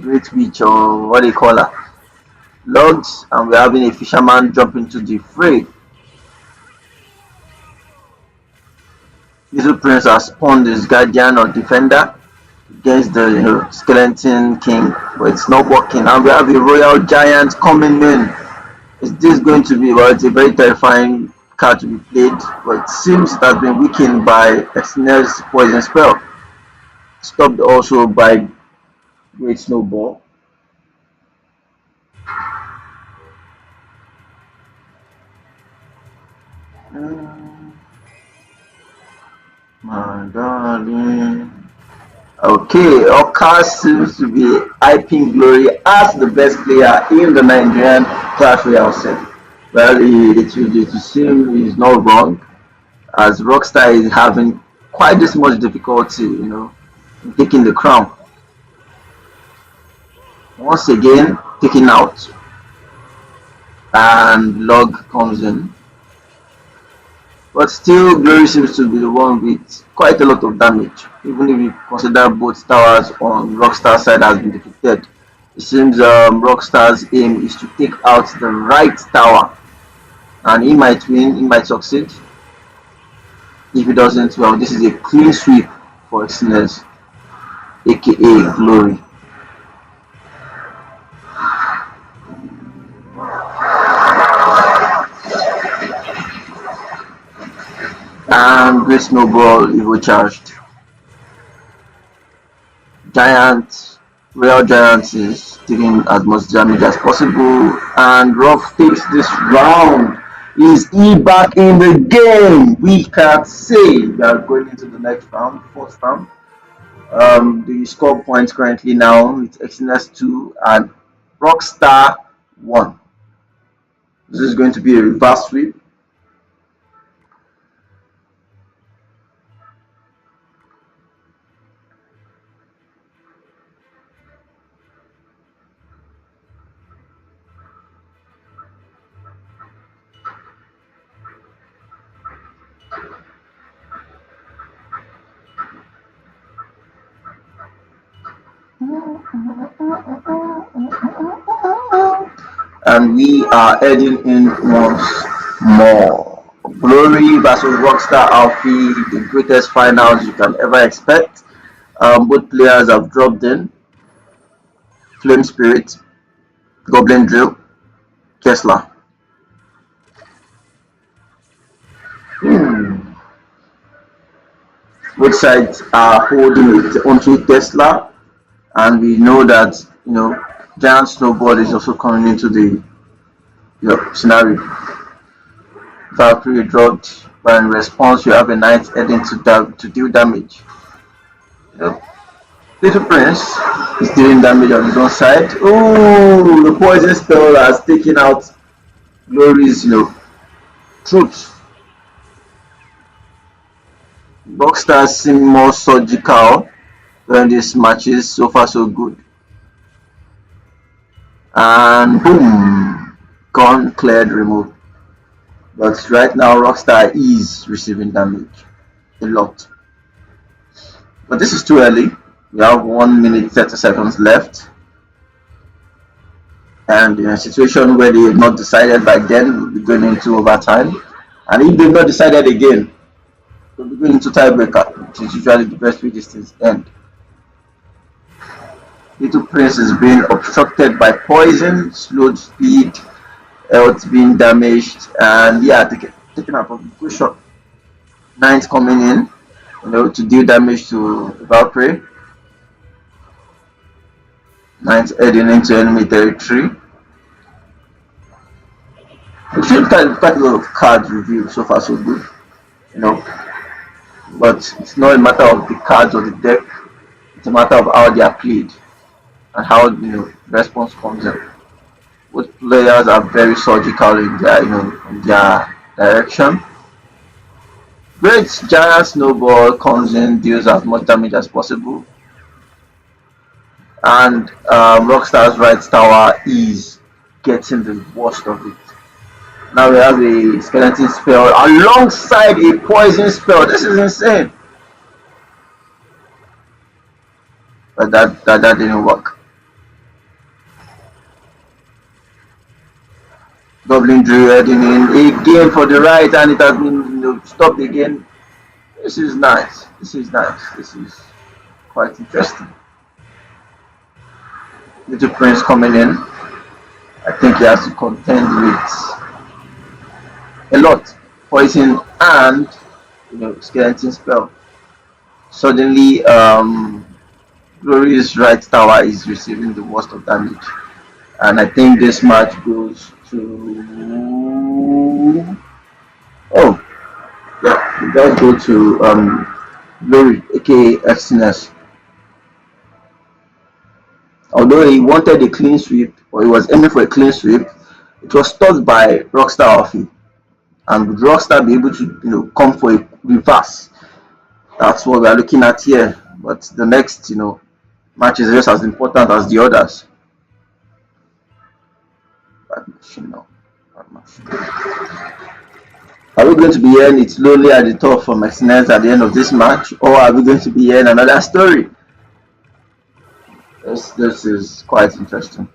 Great Witch, or what do you call her, Logs, and we're having a Fisherman jump into the fray. Little Prince has spawned his Guardian or Defender against the Skeleton King, but it's not working. And we have a Royal Giant coming in. Is this going to be? Well, it's a very terrifying card to be played, but it seems it has been weakened by EXTINEX Poison Spell, stopped also by Great Snowball. My darling. Okay, Oka seems to be hyping Glory as the best player in the Nigerian Clash Royale set. Well, it will seem he's not wrong, as Rockstar is having quite this much difficulty, in taking the crown. Once again, taken out, and Log comes in. But still, Glory seems to be the one with quite a lot of damage. Even if you consider both towers on Rockstar's side has been defeated, it seems Rockstar's aim is to take out the right tower, and he might win, he might succeed. If he doesn't, well, this is a clean sweep for EXTINEX, aka Glory. And Great Snowball Evo charged. Real Giant is taking as much damage as possible, and Rock takes this round. Is he back in the game? We can't say. We are going into the next round, fourth round. The score points currently now it's EXTINEX 2 and Rockstar 1. This is going to be a reverse sweep. And we are heading in once more. Glory versus ROCKSTARALFII, the greatest finals you can ever expect. Both players have dropped in. Flame Spirit, Goblin Drill, Kessler. Both sides are holding it onto Tesla, and we know that Giant Snowball is also coming into the scenario. Valkyrie dropped, but in response you have a knight heading to deal damage. Little Prince is dealing damage on his own side. Oh, the poison spell has taken out Glory's troops. Rockstar seem more surgical during these matches. So far so good. And boom, gun cleared, removed. But right now Rockstar is receiving damage a lot. But this is too early. We have 1 minute 30 seconds left, and in a situation where they have not decided by then, we'll be going into overtime. And if they've not decided again, we'll be going into tiebreaker, which is usually the best way these things end. Little Prince is being obstructed by poison, slowed speed, health being damaged, and yeah, taking up a good shot. Knight coming in, to deal damage to Valkyrie. Knight heading into enemy territory. We've seen quite a lot of cards reviewed so far, so good. But it's not a matter of the cards or the deck. It's a matter of how they are played and how response comes in. Both players are very surgical in their direction. Great Giant Snowball comes in, deals as much damage as possible, and Rockstar's right tower is getting the worst of it. Now we have a skeleton spell alongside a poison spell. This is insane. But that didn't work. Goblin Drill heading in again for the right, and it has been stopped again. This is nice. This is quite interesting. Little Prince coming in. I think he has to contend with a lot poison and skeleton spell. Suddenly Glory's right tower is receiving the worst of damage, and I think this match goes to it does go to Glory, aka EXTINEX. Although he wanted a clean sweep, or he was aiming for a clean sweep, it was stopped by ROCKSTARALFII. And would Rockstar be able to, come for a reverse? That's what we are looking at here. But the next, match is just as important as the others. Bad machine now. Bad machine. Are we going to be hearing It's Lonely at the top from EXTINEX at the end of this match, or are we going to be hearing another story? This is quite interesting.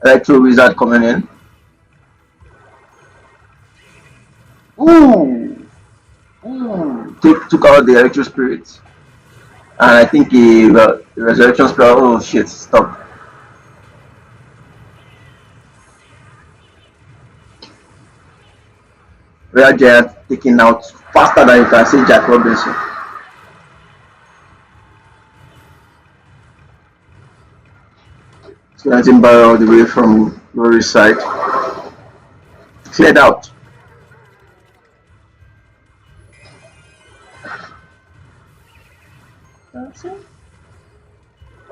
Electro Wizard coming in. Ooh! Took out the Electro Spirit. And I think the Resurrection Spirit. Oh shit, stop. Real Giant taking out faster than you can say Jack Robinson. Skeleton barrel all the way from Rory's side. Cleared out.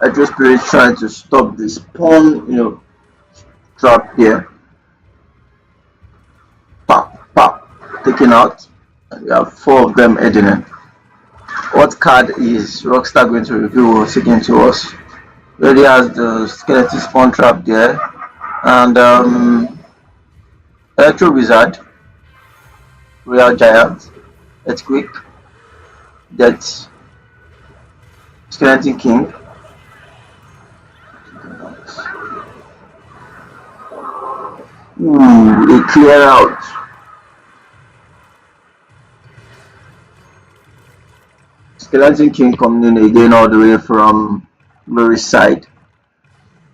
Electro Spirit trying to stop the spawn, trap here. Taken out, and we have 4 of them heading in. What card is Rockstar going to reveal or taking to us? He already has the skeleton spawn trap there, and Electro Wizard, Real Giant, Earthquake, Death, Skeleton King. They clear out. Skeleton King coming in again all the way from Glory's side.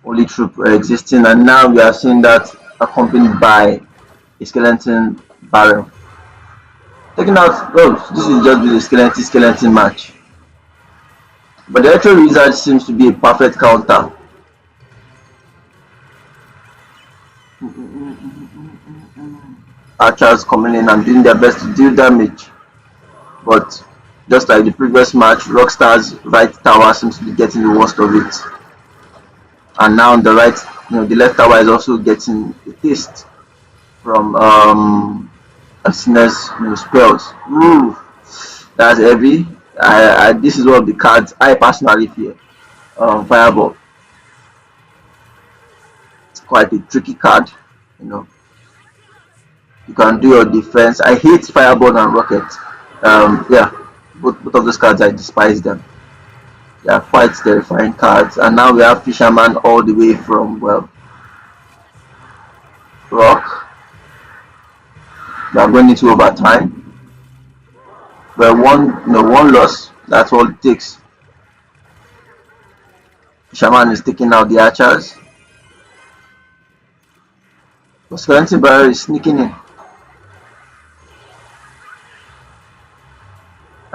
Only troop existing, and now we are seeing that accompanied by a skeleton barrel. Taking out, this is just the skeleton match. But the Electro Wizard seems to be a perfect counter. Archers coming in and doing their best to deal damage, but just like the previous match, Rockstar's right tower seems to be getting the worst of it. And now the right, the left tower is also getting a taste from EXTINEX spells. Ooh, that's heavy. This is one of the cards I personally fear. Fireball. It's quite a tricky card, You can do your defense. I hate Fireball and Rocket. Yeah. Both of those cards, I despise them. They are quite terrifying cards. And now we have Fisherman all the way from, Rock. We are going into overtime. Well, one loss. That's all it takes. Fisherman is taking out the archers. But Skeleton Barrel is sneaking in.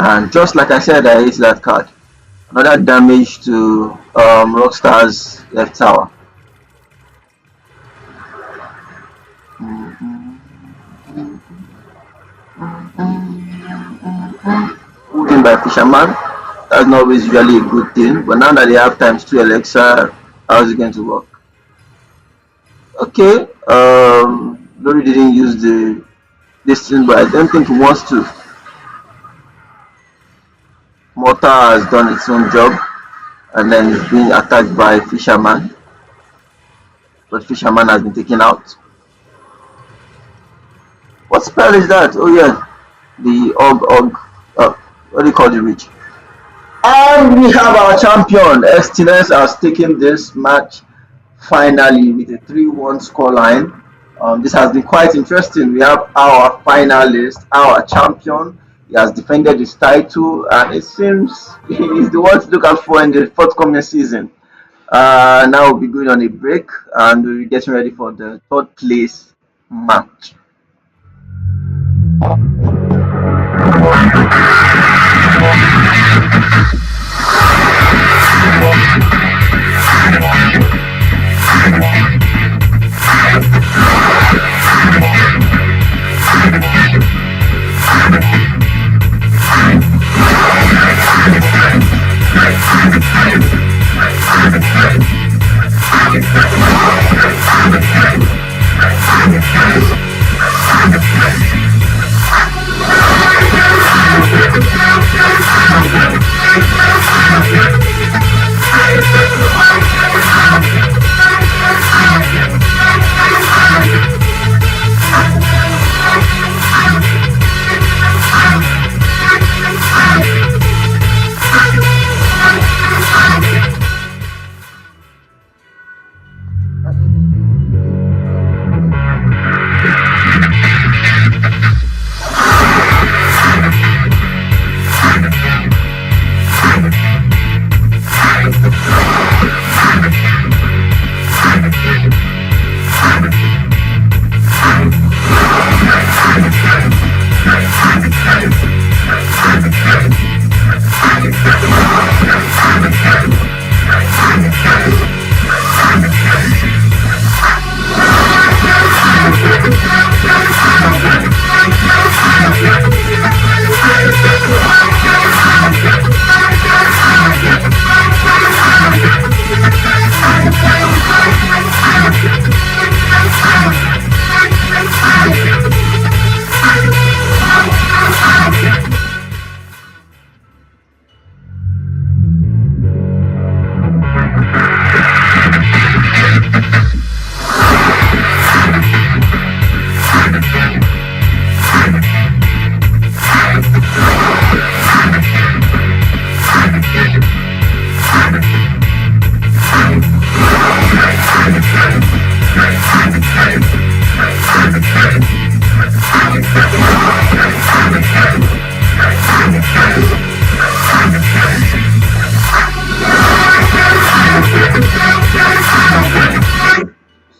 And just like I said, I hate that card. Another damage to Rockstar's left tower. Moving by Fisherman. That's not always usually a good thing, but now that they have times 2 elixir, how is it going to work? Okay, Lori didn't use this thing, but I don't think he wants to. Mortar has done its own job, and then is being attacked by Fisherman, but Fisherman has been taken out. What spell is that? Oh yeah, the what do you call the reach? And we have our champion. EXTINEX has taken this match finally with a 3-1 scoreline. This has been quite interesting. We have our finalist, our champion. He has defended his title, and it seems he's the one to look out for in the forthcoming season. Now we'll be going on a break, and we'll be getting ready for the 3rd place match.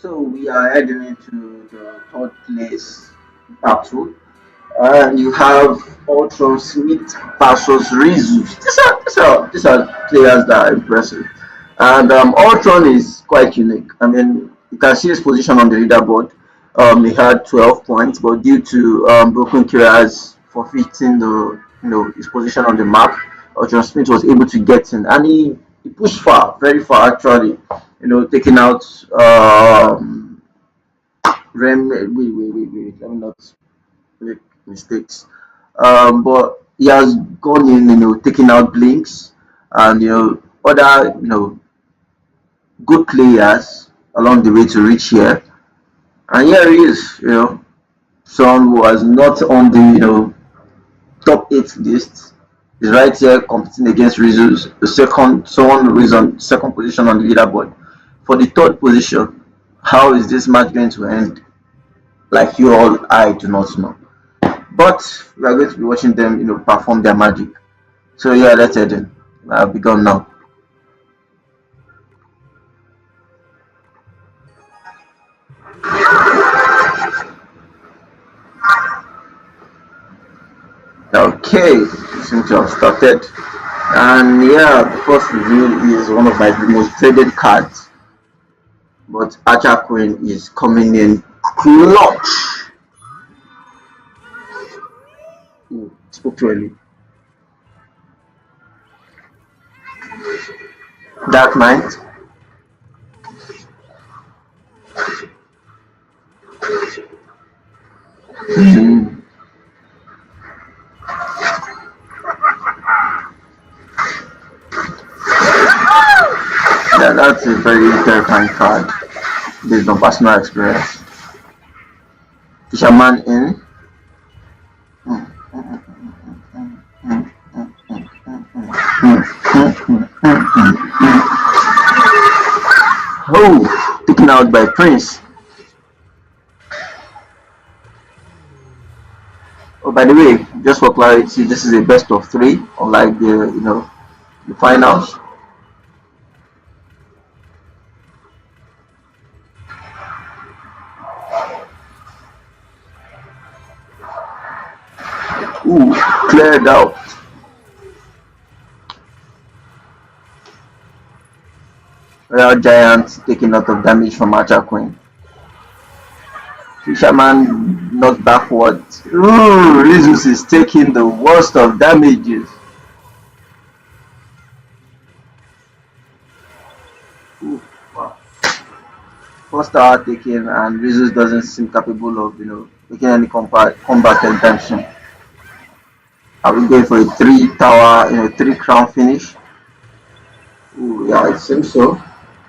So we are heading into the third place battle, and you have ULTRONSMITH versus REEZUS. These are players that are impressive, and Ultron is quite unique. I mean, you can see his position on the leaderboard. He had 12 points, but due to broken carriers forfeiting the his position on the map, ULTRONSMITH was able to get in, and he pushed far, very far actually. Taking out Rem. Wait. Let me not make mistakes. But he has gone in, taking out Blinks and other good players along the way to reach here. And here he is, someone who was not on the top 8 list. Is right here competing against REEZUS, the second someone who is on second position on the leaderboard. For the third position, how is this match going to end? Like you all, I do not know. But we are going to be watching them, perform their magic. So yeah, let's head in. I'll be gone now. Okay, seem to have started. And yeah, the first reveal is one of my most traded cards. But Archer Queen is coming in clutch. Ooh, spoke too early. Dark Knight. Yeah, that's a very terrifying card based on personal experience. Fisherman in. Oh, taken out by Prince. Oh, by the way, just for clarity, this is a best of 3, unlike the the finals. Ooh, cleared out. Real Giant taking a lot of damage from Archer Queen. Fisherman knocked backwards. Ooh, REEZUS is taking the worst of damages. Ooh, wow. First tower taken, and REEZUS doesn't seem capable of making any comeback anytime soon. Are we going for a 3 tower, 3 crown finish? Ooh, yeah, it seems so.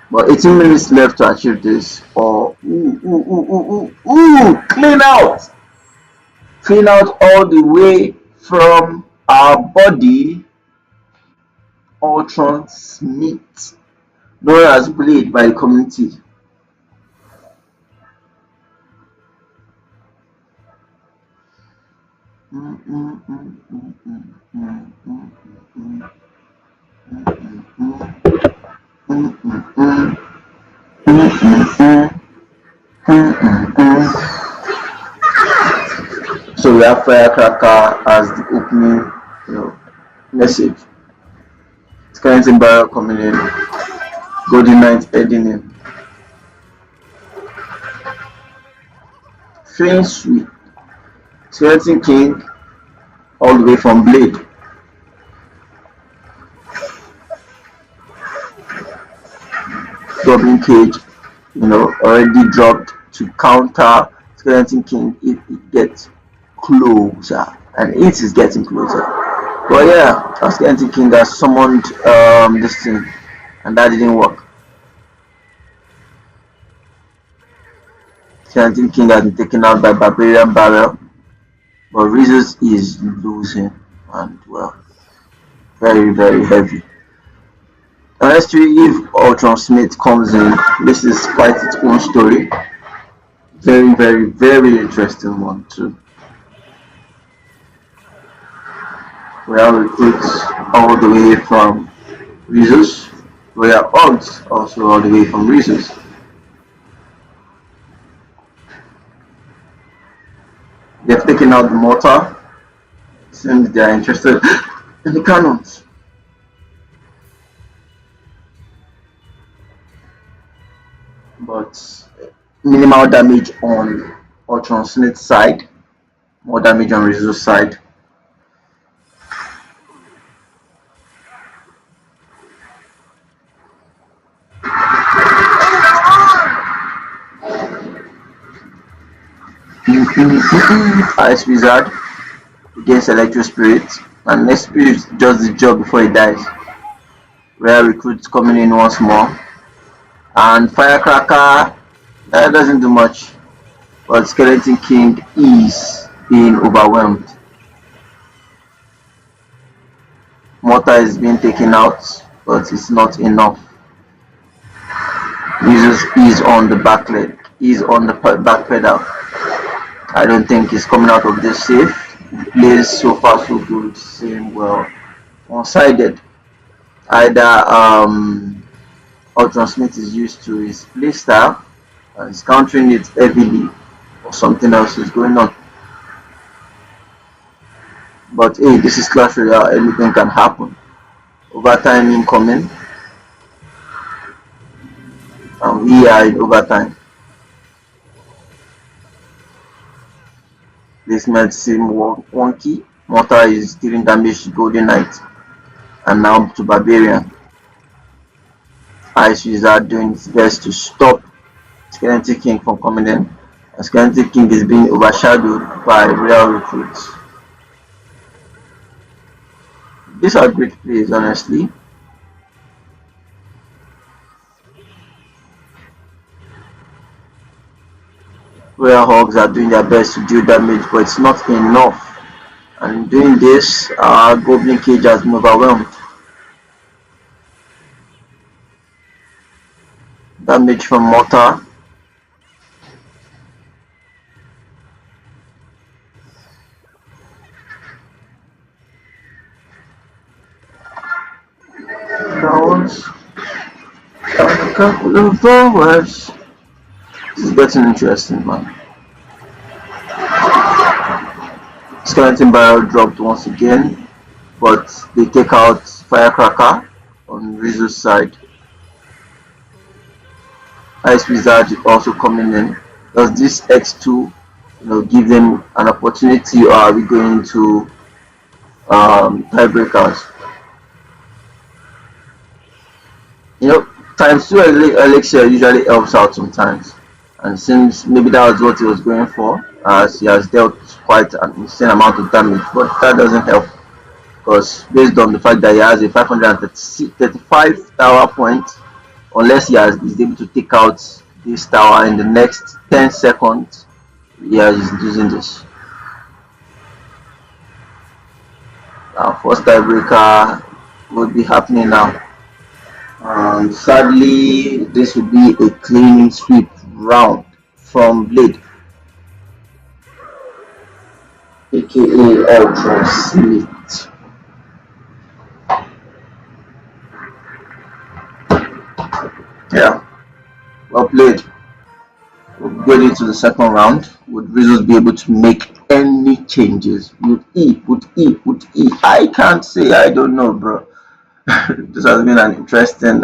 But 18 minutes left to achieve this. Or clean out! Clean out all the way from our body. ULTRONSMITH, known as Blade by the community. So we have Firecracker as the opening, message. Skeleton Barrel coming in. Golden Knight heading in. Flame Sweep. Skeleton King all the way from Blade. Goblin Cage, already dropped to counter Skeleton King if it gets closer, and it is getting closer. But yeah, Skeleton King has summoned this thing, and that didn't work. Skeleton King has been taken out by Barbarian Barrel, but REEZUS is losing, and well, very, very heavy. Honestly, if ULTRONSMITH comes in, this is quite its own story. Very, very, very interesting one too. Royal recruits all the way from REEZUS. Royal odds also all the way from REEZUS. They've taken out the mortar. Seems they are interested in the cannons. But minimal damage on ULTRONSMITH's side, more damage on REEZUS' side. Ice Wizard against Electro Spirit, and Next Spirit does the job before he dies. Rare recruits coming in once more, and Firecracker that doesn't do much, but Skeleton King is being overwhelmed. Mortar is being taken out, but it's not enough. REEZUS is on the back leg, is on the back pedal. I don't think he's coming out of this safe. He plays so far so good, saying well, one-sided. Either ULTRONSMITH is used to his playstyle and is countering it heavily, or something else is going on. But hey, this is Clash Royale, anything can happen. Overtime incoming, and we are in overtime. This might seem wonky. Mortar is dealing damage to Golden Knight, and now to Barbarian. Ice Wizard doing its best to stop Skeleton King from coming in, and Skeleton King is being overshadowed by real recruits. These are great plays, honestly. Royal Hogs are doing their best to deal damage, but it's not enough. And doing this, our Goblin Cage has been overwhelmed. Damage from Mortar. Downs. And a couple of forwards. This is getting interesting, man. Skeleton Barrel dropped once again, but they take out Firecracker on REEZUS' side. Ice Wizard also coming in. Does this X2 give them an opportunity, or are we going to tiebreakers? Times 2 elixir usually helps out sometimes, and since maybe that was what he was going for, as he has dealt quite an insane amount of damage, but that doesn't help because based on the fact that he has a 535 tower point, unless is able to take out this tower in the next 10 seconds, he's losing this. Our first tiebreaker would be happening now. Sadly, this would be a clean sweep round from Blade, aka ULTRONSMITH. Yeah, well played. We'll go into the second round. Would REEZUS be able to make any changes? Would E? I can't say. I don't know, bro. This has been an interesting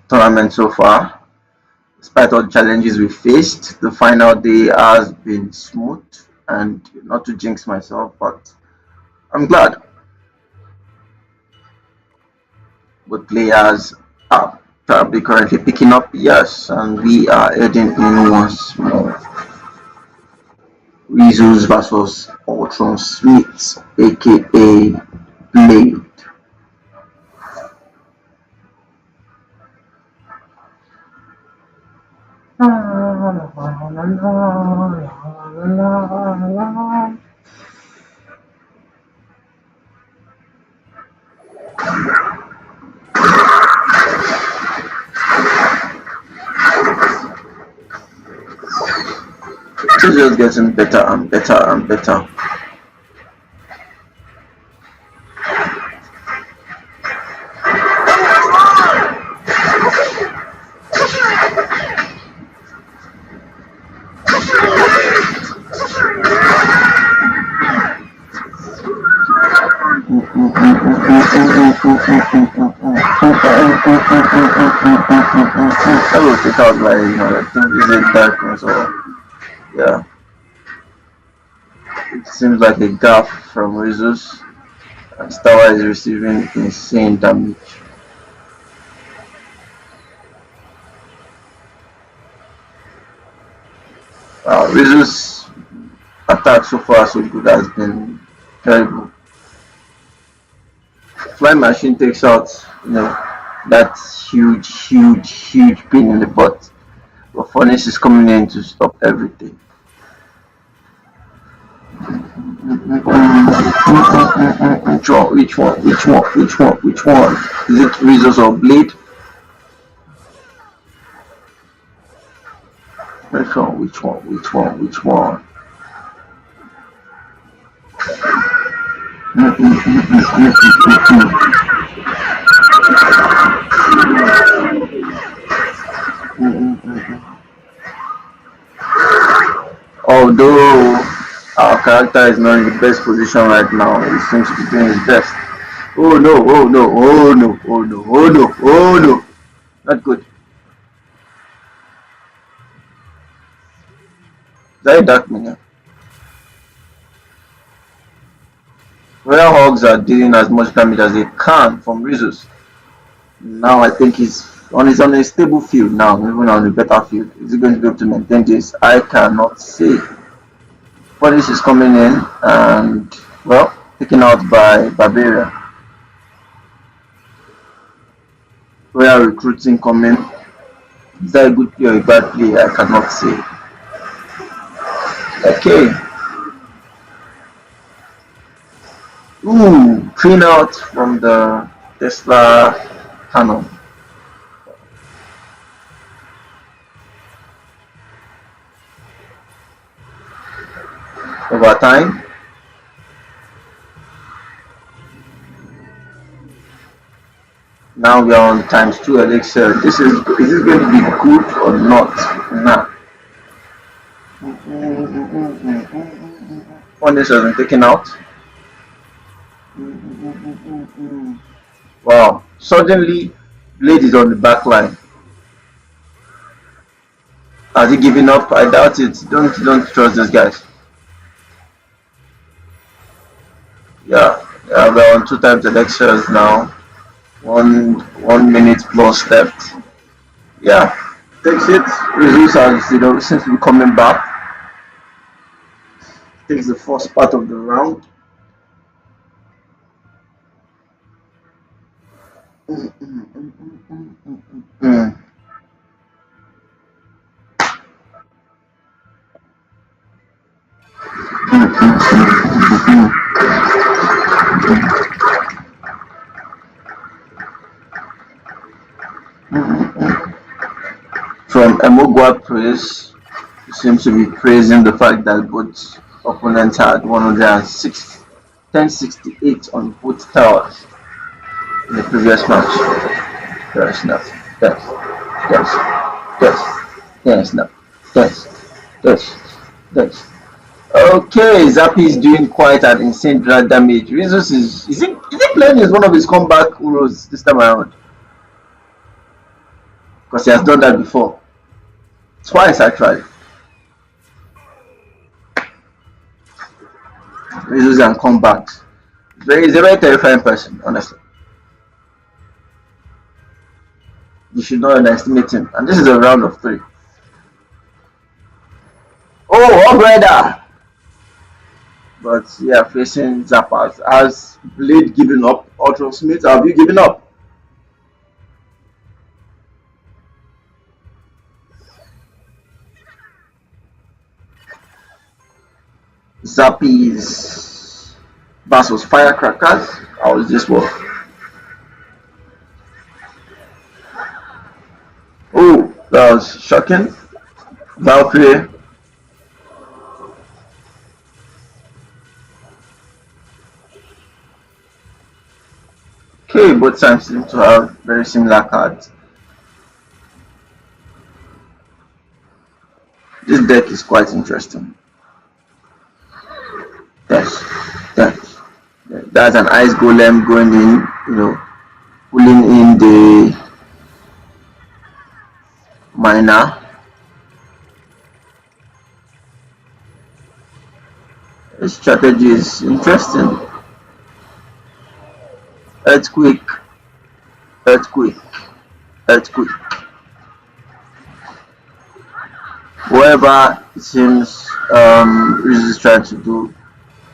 tournament so far. Despite all the challenges we faced, the final day has been smooth, and not to jinx myself, but I'm glad. Both players are probably currently picking up, yes, and we are heading in once more. REEZUS versus ULTRONSMITH, aka Blade. It's just getting better and better and better. I will take out my, I think this is darkness or yeah. It seems like a gap from REEZUS, and Tower is receiving insane damage. REEZUS attack so far so good has been terrible. Flying Machine takes out, that huge pain in the butt. But Furnace is coming in to stop everything. Which one? Is it REEZUS or Blade? Which one? Although our character is not in the best position right now, he seems to be doing his best. Oh no, not good. Is that a dark minion? Royal Hogs are dealing as much damage as they can from REEZUS. Now I think he's on a stable field now, even on a better field. Is he going to be able to maintain this? I cannot say. Police is coming in and, well, taken out by Barbarian. Royal recruiting coming. Is that a good play or a bad play? I cannot say. Okay. Ooh, clean out from the Tesla cannon. Overtime. Now we are on times 2 elixir. Is this going to be good or not? Nah. One this has been taken out. Wow. Suddenly Blade is on the back line. Has he given up? I doubt it. Don't trust these guys. Yeah, we're on 2 times elixirs now. 1 minute plus left. Yeah, takes it. REEZUS has, seems to be coming back. Takes the first part of the round. Mm. From Emogwa Praise, he seems to be praising the fact that both opponents had 106, 1068 on both towers in the previous match. There's nothing. There's, there's nothing. There's, there's. Okay, Zappi is doing quite an insane drag damage. REEZUS is he playing as one of his comeback heroes this time around? Because he has done that before. Twice actually. REEZUS and comebacks. He's a very terrifying person, honestly. You should not underestimate him. And this is a round of 3. Oh, brother! But yeah, facing Zappas. Has Blade given up? ULTRONSMITH, have you given up? Zappies versus Firecrackers. How is this work? Oh, that was shocking. Valkyrie. Okay, both sides seem to have very similar cards. This deck is quite interesting. Yes, yes. That's an ice golem going in, pulling in the miner. This strategy is interesting. Earthquake, earthquake, earthquake. Whatever it seems REEZUS is trying to do,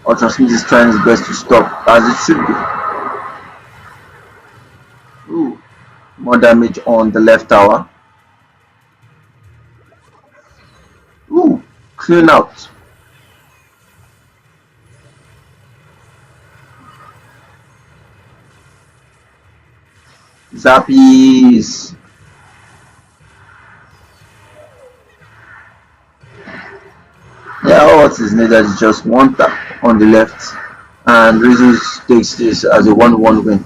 ULTRONSMITH is trying his best to stop, as it should be. Ooh, more damage on the left tower. Ooh, clean out. Zappies. Yeah, all what is needed is just one tap on the left, and REEZUS takes this as a 1-1 win.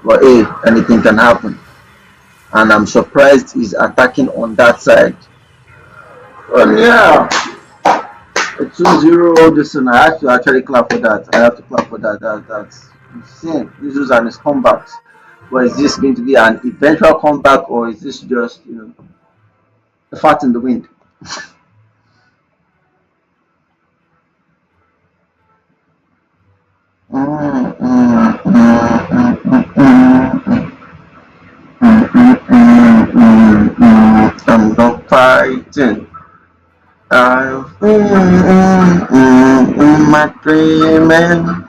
But hey, anything can happen, and I'm surprised he's attacking on that side. Well, yeah, a 2-0. Listen, I have to actually clap for that. I have to clap for that. That's insane. REEZUS and his comebacks. But is this going to be an eventual comeback, or is this just a fart in the wind? I'm not fighting. My dreaming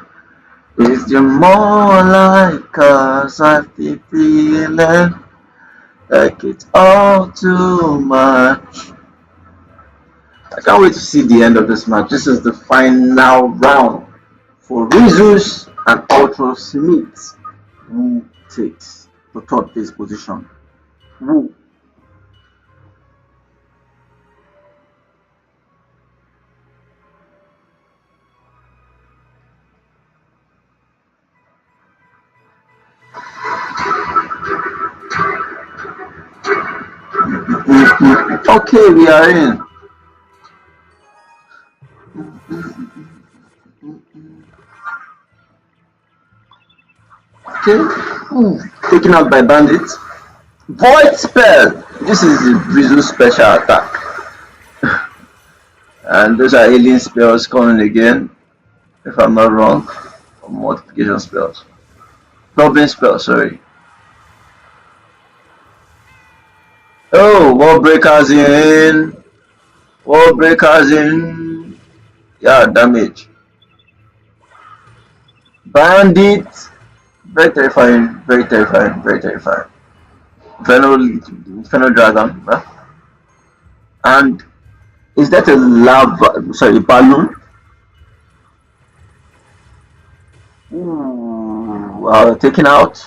is there more like cause I feel feeling like it's all too much. I can't wait to see the end of this match. This is the final round for REEZUS and ULTRONSMITH. Who takes the third place position? Who? Okay, we are in. Okay, taken out by bandits. Void spell. This is the REEZUS special attack, and those are alien spells coming again, if I'm not wrong. Or multiplication spells. Goblin spell, sorry. Oh, wall breakers in. Wall breakers in. Yeah, damage. Bandit. Very terrifying. Very terrifying. Very terrifying. Inferno dragon. Huh? And is that a lava? Sorry, balloon? Ooh, taken out.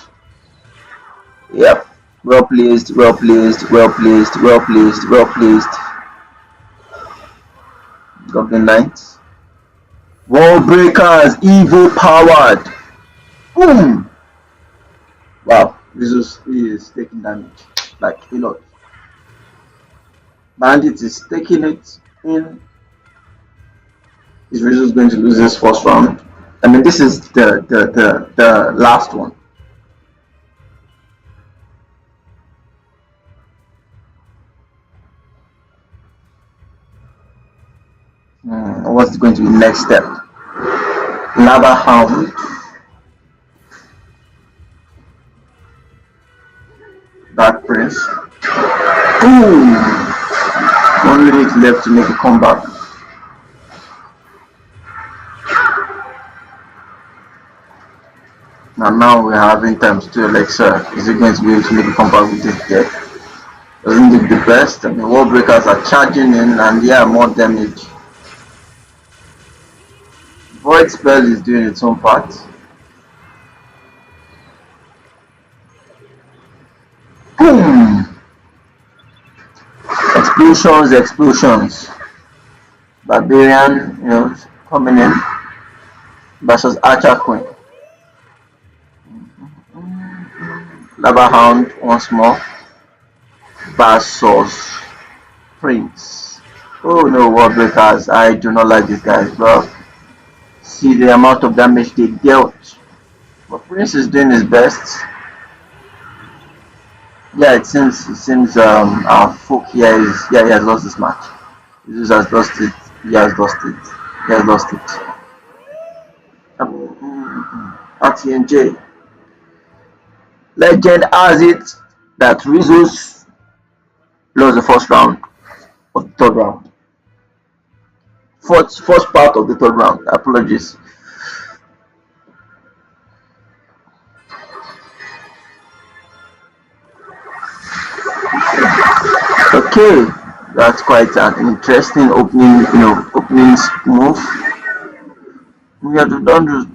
Yep. Well placed, well placed, well placed, well placed, well placed. Goblin Knights. Wall breakers, evil powered. Boom! Wow, REEZUS is taking damage. Like a lot. Bandit is taking it in. Is REEZUS going to lose this first round? I mean, this is the last one. What's going to be next step? Lava Hound. Dark Prince. Boom! 1 minute left to make a comeback. And now we're having times 2 elixir. Is it going to be able to make a comeback with this deck? Doesn't look the best. I mean, wall breakers are charging in, and yeah, more damage. Void spell is doing its own part. Boom! Explosions, explosions. Barbarian, coming in versus Archer Queen. Lava Hound once more versus Prince. Oh no, wall breakers. I do not like these guys, bro. See the amount of damage they dealt. But Prince is doing his best. Yeah, it seems our folk here he has lost this match. He has lost it. He has lost it. He has lost it. RTNJ. Legend has it that REEZUS lost the first round of the third round. First part of the third round. Apologies. Okay, that's quite an interesting opening, opening move. We have done this.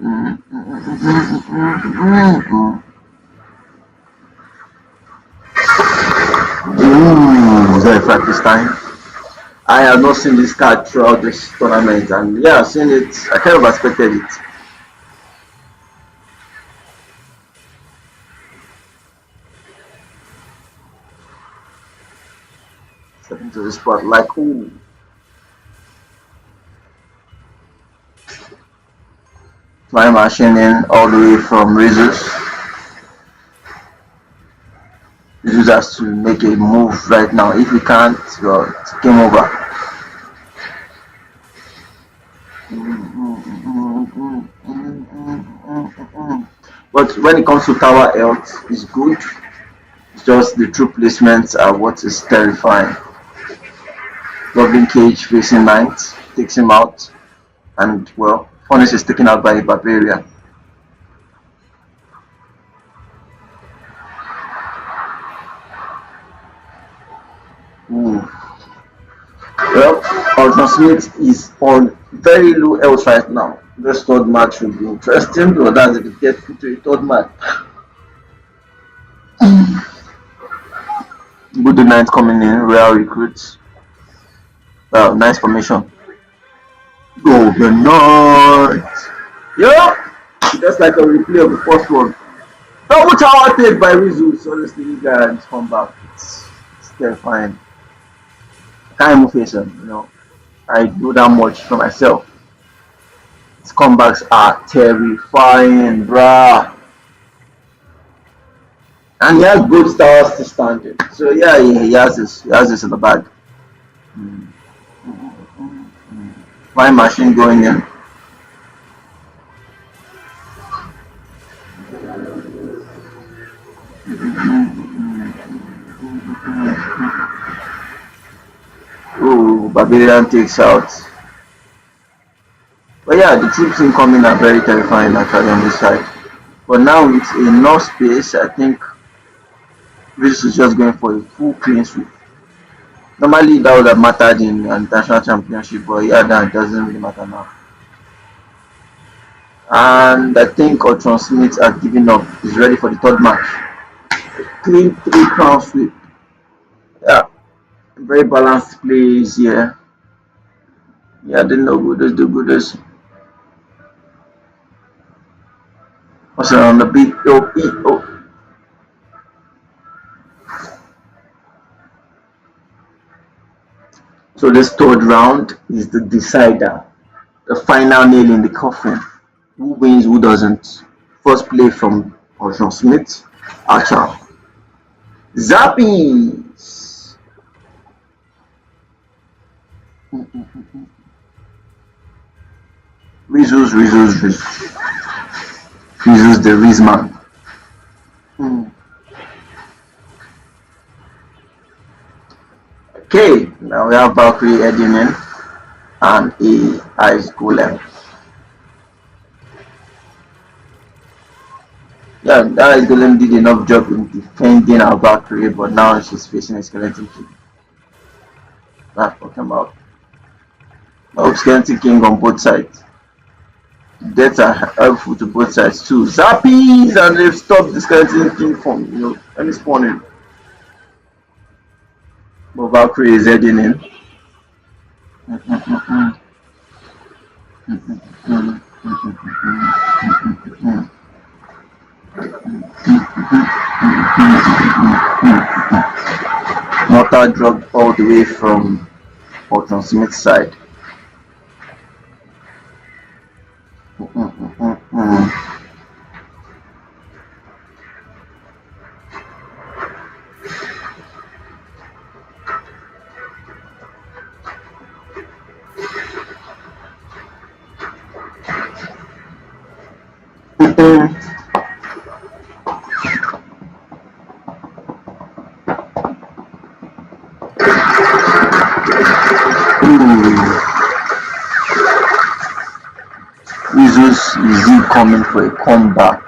Very practice time. I have not seen this card throughout this tournament, and yeah, I've seen it. I kind of expected it. Stepping to the spot like ooh. Flying machine in all the way from REEZUS. REEZUS has to make a move right now. If he can't, well, it's game over. But when it comes to tower health, it's good. It's just the true placements are what is terrifying. Goblin Cage facing Knight takes him out, and well, Furnace is taken out by a Barbarian. Ooh. Well, ULTRONSMITH is on very low health right now. This third match will be interesting, but that's if it gets into a third match. Good Knight coming in, Royal recruits. Well, nice formation. Golden Knight! Yup! Just like a replay of the first one. Double tower take by REEZUS. Honestly, this guy has come back. It's terrifying. I can't even face him, I do that much for myself. His comebacks are terrifying, bruh. And he has good stars to stand in. So yeah, he has this in the bag. Flying machine going in. Barbarian takes out. But yeah, the troops incoming are very terrifying actually on this side. But now with enough space, I think REEZUS is just going for a full clean sweep. Normally that would have mattered in an international championship, but yeah, that doesn't really matter now. And I think ULTRONSMITH are giving up. He's ready for the third match. Clean 3-crown sweep. Yeah, very balanced plays here. Yeah, they know goodest, do goodest. What's on the beat? Oh. So this third round is the decider, the final nail in the coffin. Who wins, who doesn't? First play from ULTRONSMITH, Archer. Zappies! REEZUS, the Reez man. Okay, now we have Valkyrie heading in and a Ice Golem. Yeah, that Ice Golem did enough job in defending our Valkyrie, but now she's facing a Skeleton King. That's what I'm about. I hope Skeleton King on both sides. Deaths are helpful to both sides too. Zappies! And they've stopped the Skeleton King from any spawning. But Valkyrie is heading in. Mortar dropped all the way from ULTRONSMITH's side. REEZUS is coming for a comeback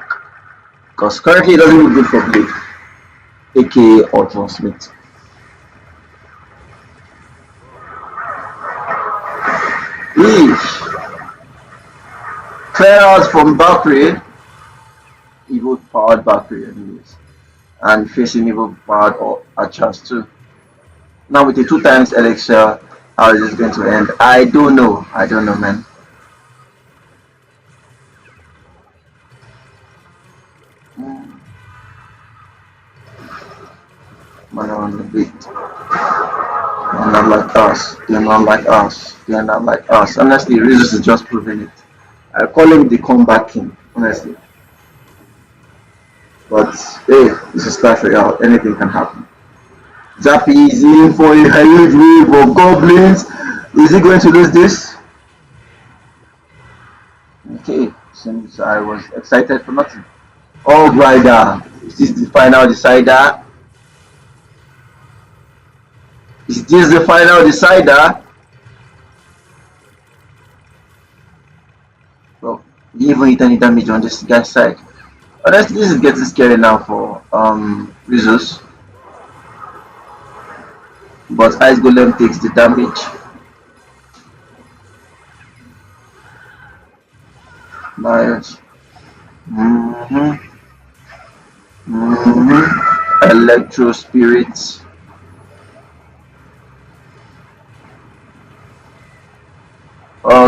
because currently it doesn't look good for play, aka ULTRONSMITH. Clear out from Valkyrie, evil powered Valkyrie anyways, and facing evil powered Archers too. Now with the 2x elixir, how is this going to end? I don't know, man. Man on the beat. They're not like us. They're not like us. Honestly, REEZUS is just proving it. I call him the comeback king, honestly. But hey, this is Clash Royale. Anything can happen. Zappy is in for a huge wave of goblins. Is he going to lose this? Okay, since I was excited for nothing. Oh, Grider. Is this the final decider? Is this the final decider? Well, he even hit any damage on this guy's side. Honestly, this is getting scary now for REEZUS. But Ice Golem takes the damage. Nice. Electro Spirits.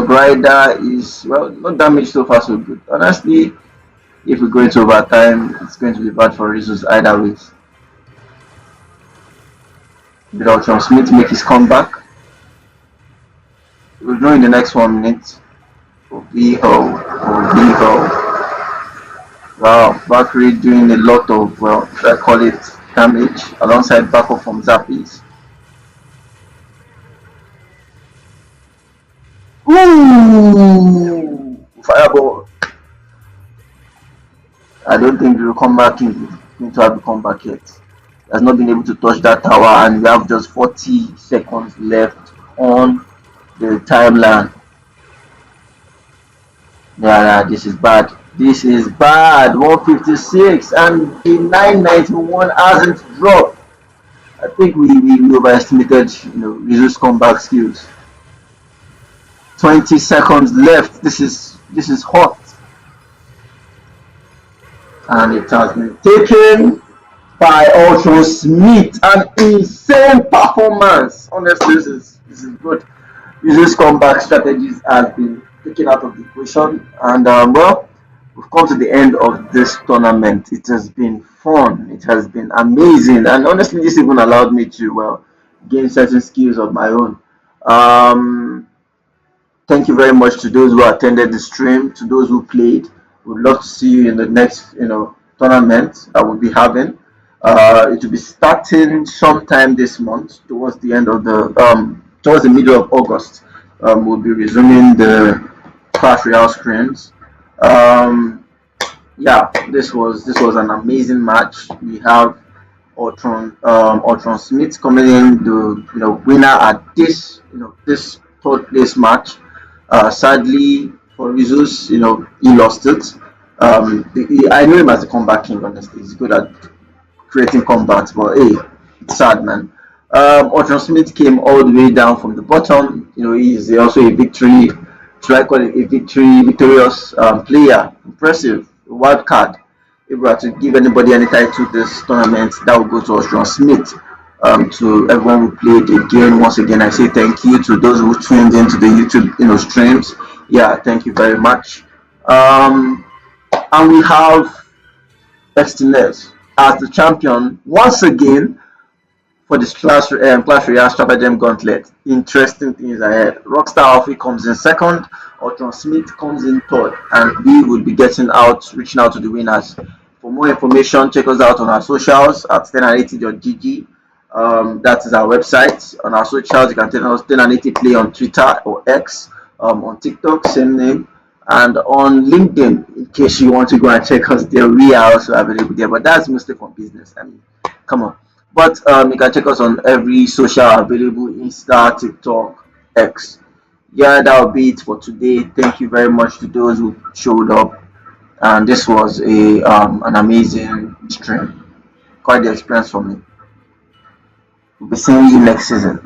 Grider is, well, no damage so far, so good. Honestly, if we go into overtime, it's going to be bad for REEZUS either ways. Did ULTRONSMITH make his comeback? We'll know in the next 1 minute. Obiho. Wow, Valkyrie doing a lot of, well, I call it damage alongside backup from Zappies. Ooh! Fireball. I don't think the comeback is going to have a comeback yet. He has not been able to touch that tower, and we have just 40 seconds left on the timeline. Yeah, this is bad. This is bad. 156 and the 991 hasn't dropped. I think we overestimated, REEZUS comeback skills. 20 seconds left. This is hot, and it has been taken by ULTRONSMITH. An insane performance. Honestly, this is good. REEZUS comeback strategies has been taken out of the equation, and well, we've come to the end of this tournament. It has been fun. It has been amazing, and honestly, this even allowed me to gain certain skills of my own. Um, Thank you very much to those who attended the stream, to those who played. We'd love to see you in the next, tournament that we'll be having. It will be starting sometime this month, towards the middle of August. We'll be resuming the Clash Royale streams. Um, yeah, this was an amazing match. We have ULTRONSMITH coming in the winner at this third place match. Sadly for REEZUS, he lost it. I know him as a comeback king. Honestly, he's good at creating comebacks, but hey, it's sad, man. ULTRONSMITH came all the way down from the bottom. He's also a victory. Should I call it a victorious player? Impressive wild card. If we were to give anybody any title this tournament, that would go to ULTRONSMITH. To everyone who played again, once again, I say thank you to those who tuned into the YouTube, streams. Yeah, thank you very much. Um, and we have EXTINEX as the champion once again for this Clash Royale Stratagem Gauntlet. Interesting things ahead. ROCKSTARALFII comes in second, ULTRONSMITH comes in third, and we will be reaching out to the winners. For more information, check us out on our socials at 10N8E.gg. That is our website. On our socials, you can tell us 10N8E Play on Twitter or X, on TikTok, same name, and on LinkedIn. In case you want to go and check us there, we are also available there. But that's mostly for business. I mean, come on. But you can check us on every social available: Insta, TikTok, X. Yeah, that'll be it for today. Thank you very much to those who showed up, and this was a an amazing stream. Quite the experience for me. We'll be seeing you next season.